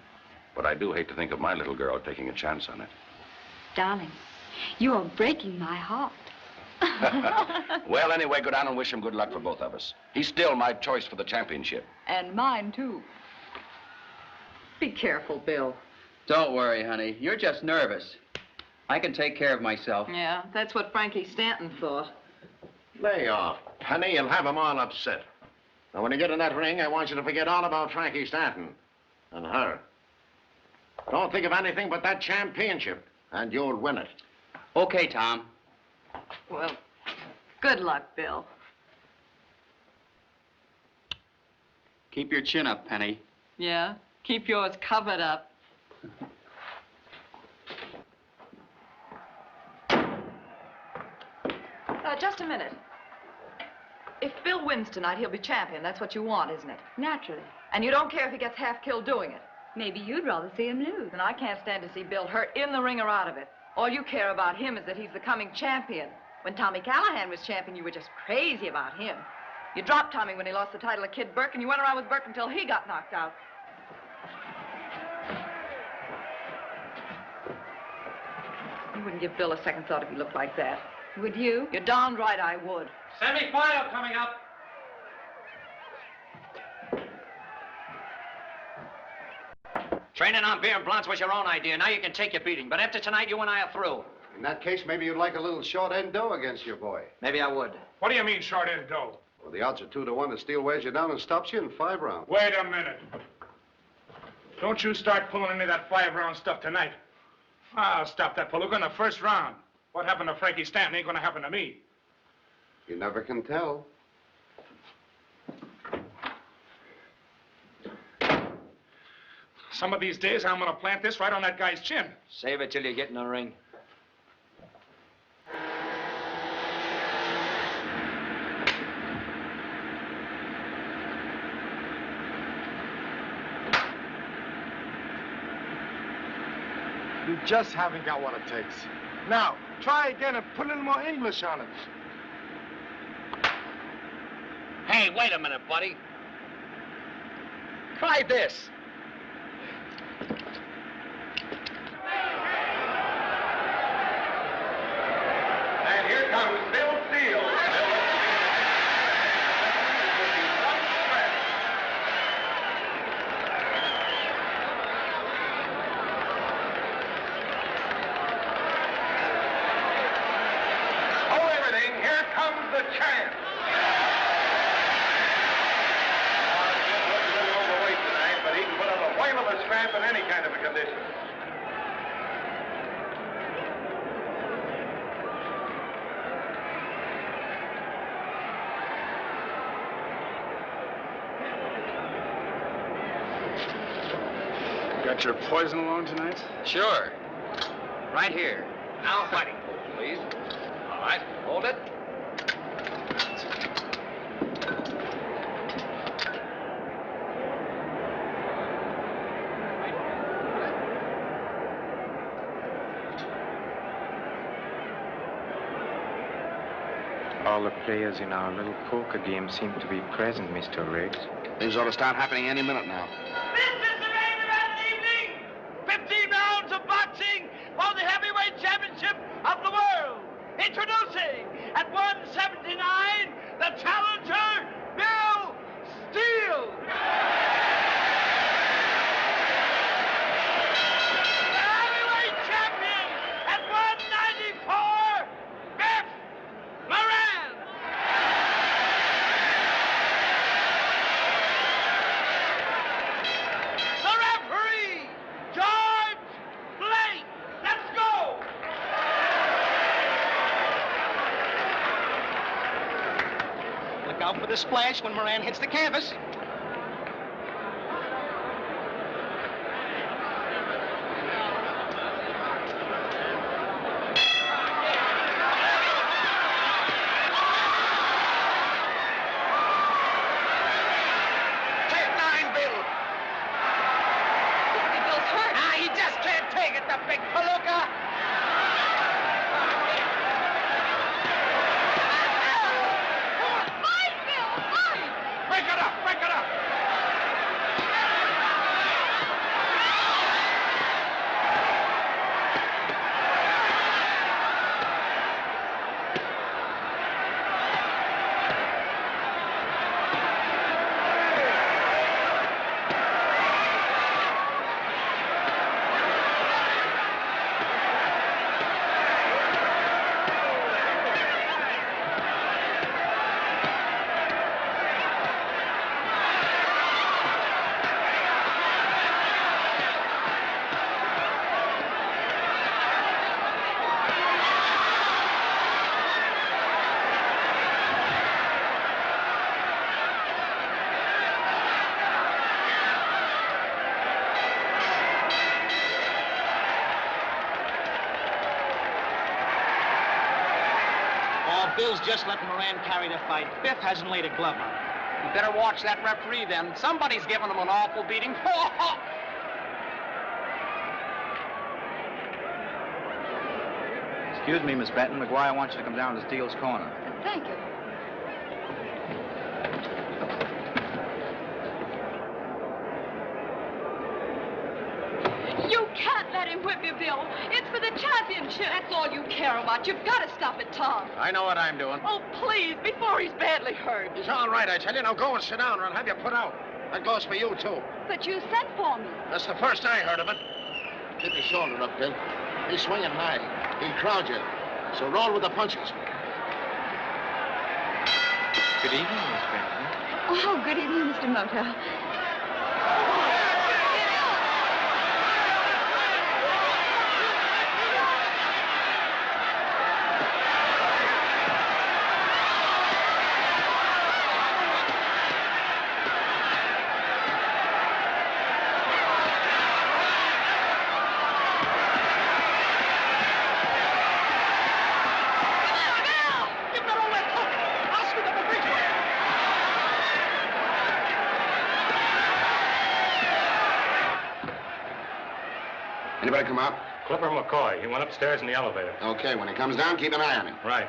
but I do hate to think of my little girl taking a chance on it. Darling, you are breaking my heart. Well, anyway, go down and wish him good luck for both of us. He's still my choice for the championship. And mine, too. Be careful, Bill. Don't worry, honey. You're just nervous. I can take care of myself. Yeah, that's what Frankie Stanton thought. Lay off, Penny. You'll have them all upset. Now, when you get in that ring, I want you to forget all about Frankie Stanton and her. Don't think of anything but that championship, and you'll win it. Okay, Tom. Well, good luck, Bill. Keep your chin up, Penny. Yeah? Keep yours covered up. Just a minute. If Bill wins tonight, he'll be champion. That's what you want, isn't it? Naturally. And you don't care if he gets half killed doing it. Maybe you'd rather see him lose. And I can't stand to see Bill hurt in the ring or out of it. All you care about him is that he's the coming champion. When Tommy Callahan was champion, you were just crazy about him. You dropped Tommy when he lost the title to Kid Burke, and you went around with Burke until he got knocked out. You wouldn't give Bill a second thought if he looked like that. Would you? You're darn right I would. Semi-final coming up. Training on beer and blunts was your own idea. Now you can take your beating. But after tonight, you and I are through. In that case, maybe you'd like a little short end dough against your boy. Maybe I would. What do you mean, short end dough? Well, the odds are 2 to 1 that Steele wears you down and stops you in 5 rounds. Wait a minute. Don't you start pulling any of that 5-round stuff tonight. I'll stop that palooka in the first round. What happened to Frankie Stanton ain't gonna happen to me. You never can tell. Some of these days, I'm gonna plant this right on that guy's chin. Save it till you get in the ring. You just haven't got what it takes. Now, try again and put a little more English on it. Hey, wait a minute, buddy. Try this. And here comes Bill Steele. Hold everything. Here comes the champ. Looks a little overweight tonight, but he can put up a whale of a scrap in any kind of a condition. Got your poison along tonight? Sure. Right here. Now fighting, Please. All right. Hold it. All the players in our little poker game seem to be present, Mr. Riggs. Things ought to start happening any minute now. This is the main event of the evening. 15 rounds of boxing for the heavyweight championship of the world. Introducing at 179, the challenger, Bill Steele. The heavyweight champion at 194, Biff Moran. The referee, George Blake. Let's go. Look out for the splash when Moran hits the canvas. Take 9, Bill. Bill's hurt. Ah, he just can't take it, the big palooka. Fight, Bill, fight! Break it up, break it Bill's just letting Moran carry the fight. Biff hasn't laid a glove on him. You better watch that referee then. Somebody's giving him an awful beating. Excuse me, Miss Benton. McGuire wants you to come down to Steele's corner. Thank you. You can't let him whip you, Bill. It's for the championship. That's all you care about. You've got to stop it, Tom. I know what I'm doing. Oh, please, before he's badly hurt. He's all right, I tell you. Now go and sit down or I'll have you put out. That goes for you, too. But you sent for me. That's the first I heard of it. Keep your shoulder up, Bill. He's swinging high. He'll crowd you. So roll with the punches. Good evening, Miss Benton. Oh, good evening, Mr. Moto. Anybody come out? Clipper McCoy. He went upstairs in the elevator. Okay, when he comes down, keep an eye on him. Right.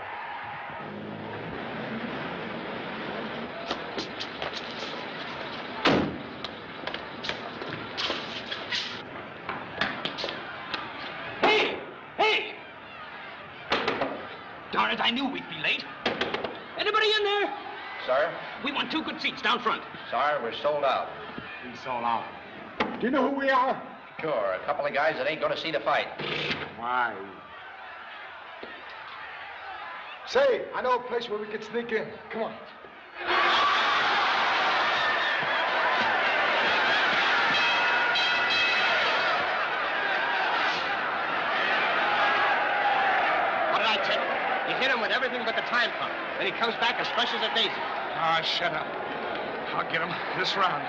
Hey! Hey! Darn it, I knew we'd be late. Anybody in there? Sir? We want 2 good seats down front. Sorry, we're sold out. He's sold out. Do you know who we are? Sure, a couple of guys that ain't gonna see the fight. Why? Say, I know a place where we could sneak in. Come on. What did I tell you? You hit him with everything but the time pump. Then he comes back as fresh as a daisy. Ah, shut up. I'll get him this round.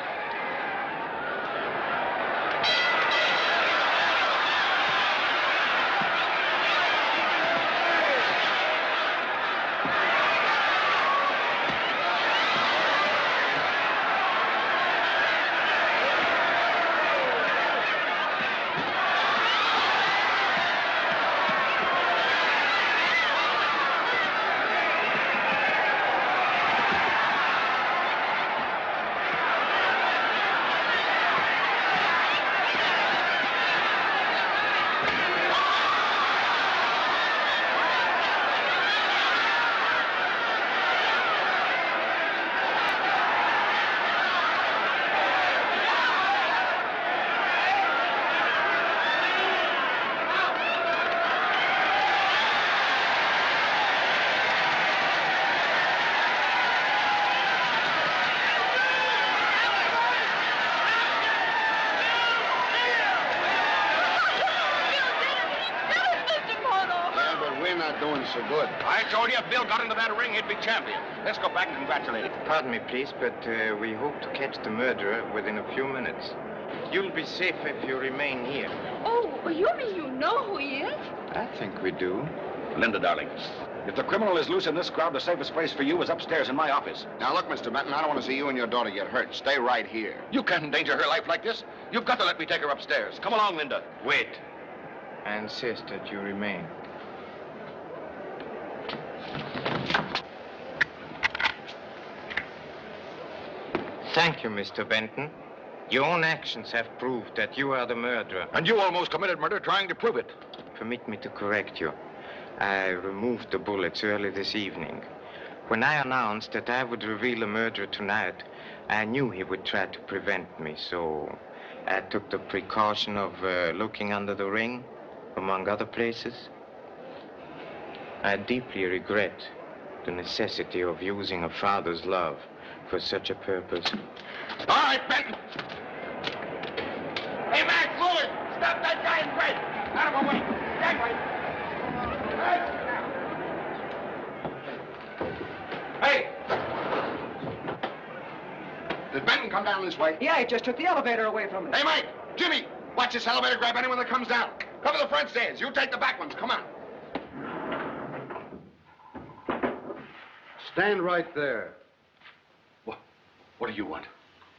So good. I told you if Bill got into that ring, he'd be champion. Let's go back and congratulate him. Pardon me, please, but we hope to catch the murderer within a few minutes. You'll be safe if you remain here. Oh, you mean you know who he is? I think we do. Linda, darling, if the criminal is loose in this crowd, the safest place for you is upstairs in my office. Now, look, Mr. Benton, I don't want to see you and your daughter get hurt. Stay right here. You can't endanger her life like this. You've got to let me take her upstairs. Come along, Linda. Wait. I insist that you remain. Thank you, Mr. Benton. Your own actions have proved that you are the murderer. And you almost committed murder trying to prove it. Permit me to correct you. I removed the bullets early this evening. When I announced that I would reveal the murderer tonight, I knew he would try to prevent me, so I took the precaution of looking under the ring, among other places. I deeply regret the necessity of using a father's love for such a purpose. All right, Benton. Hey, Max, Lewis, stop that guy in red. Out of my way. That way. Hey! Did Benton come down this way? Yeah, he just took the elevator away from us. Hey, Mike! Jimmy! Watch this elevator. Grab anyone that comes down. Cover the front stairs. You take the back ones. Come on. Stand right there. What do you want?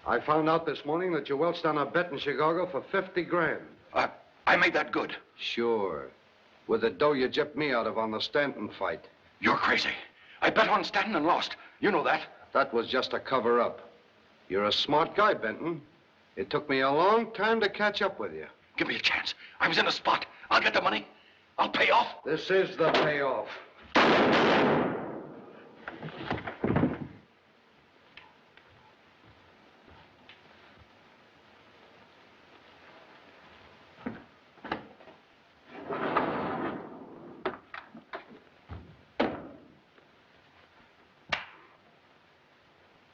I found out this morning that you welched on a bet in Chicago for 50 grand. I made that good. Sure. With the dough you gypped me out of on the Stanton fight. You're crazy. I bet on Stanton and lost. You know that. That was just a cover-up. You're a smart guy, Benton. It took me a long time to catch up with you. Give me a chance. I was in a spot. I'll get the money. I'll pay off. This is the payoff.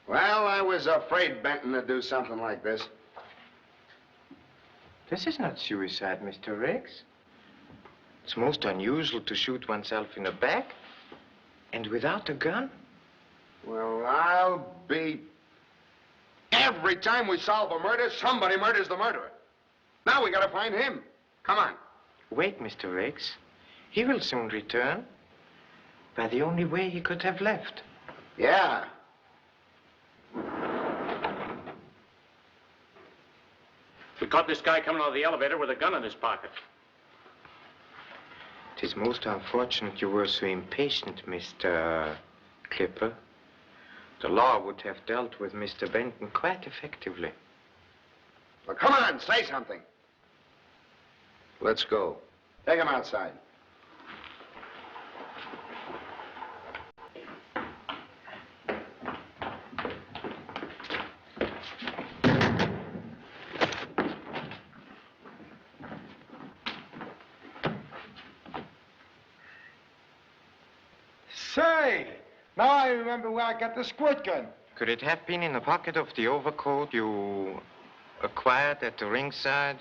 Well, I was afraid Benton would do something like this. This is not suicide, Mr. Riggs. It's most unusual to shoot oneself in the back and without a gun. Well, I'll be... Every time we solve a murder, somebody murders the murderer. Now we gotta find him. Come on. Wait, Mr. Riggs. He will soon return. By the only way he could have left. Yeah. We caught this guy coming out of the elevator with a gun in his pocket. It is most unfortunate you were so impatient, Mr. Clipper. The law would have dealt with Mr. Benton quite effectively. Well, come on, say something. Let's go. Take him outside. Say, now I remember where I got the squirt gun. Could it have been in the pocket of the overcoat you acquired at the ringside?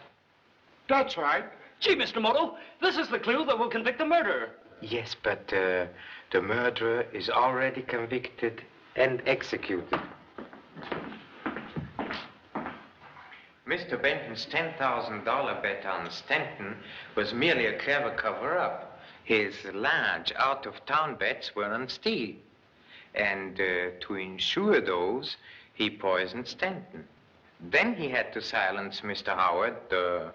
That's right. Gee, Mr. Moto, this is the clue that will convict the murderer. Yes, but the murderer is already convicted and executed. Mr. Benton's $10,000 bet on Stanton was merely a clever cover-up. His large out-of-town bets were on Steele. And to insure those, he poisoned Stanton. Then he had to silence Mr. Howard, the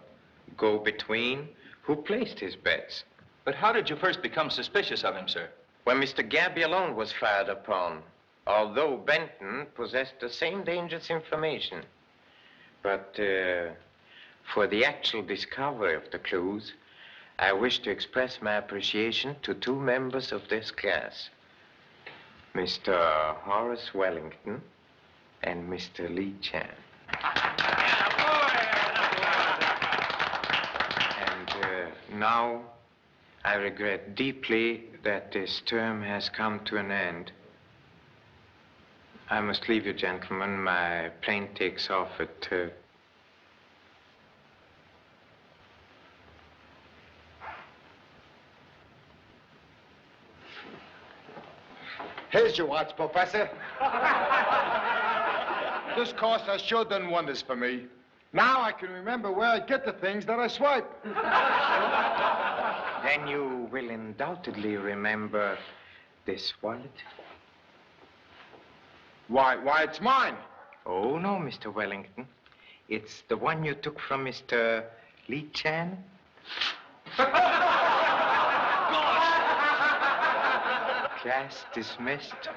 go-between, who placed his bets. But how did you first become suspicious of him, sir? When Mr. Gabby alone was fired upon, although Benton possessed the same dangerous information. But for the actual discovery of the clues, I wish to express my appreciation to two members of this class, Mr. Horace Wellington and Mr. Lee Chan. And now I regret deeply that this term has come to an end. I must leave you, gentlemen. My plane takes off at... Here's your watch, Professor. This course has sure done wonders for me. Now I can remember where I get the things that I swipe. Then you will undoubtedly remember this wallet. Why, it's mine. Oh, no, Mr. Wellington. It's the one you took from Mr. Lee Chan. Class dismissed.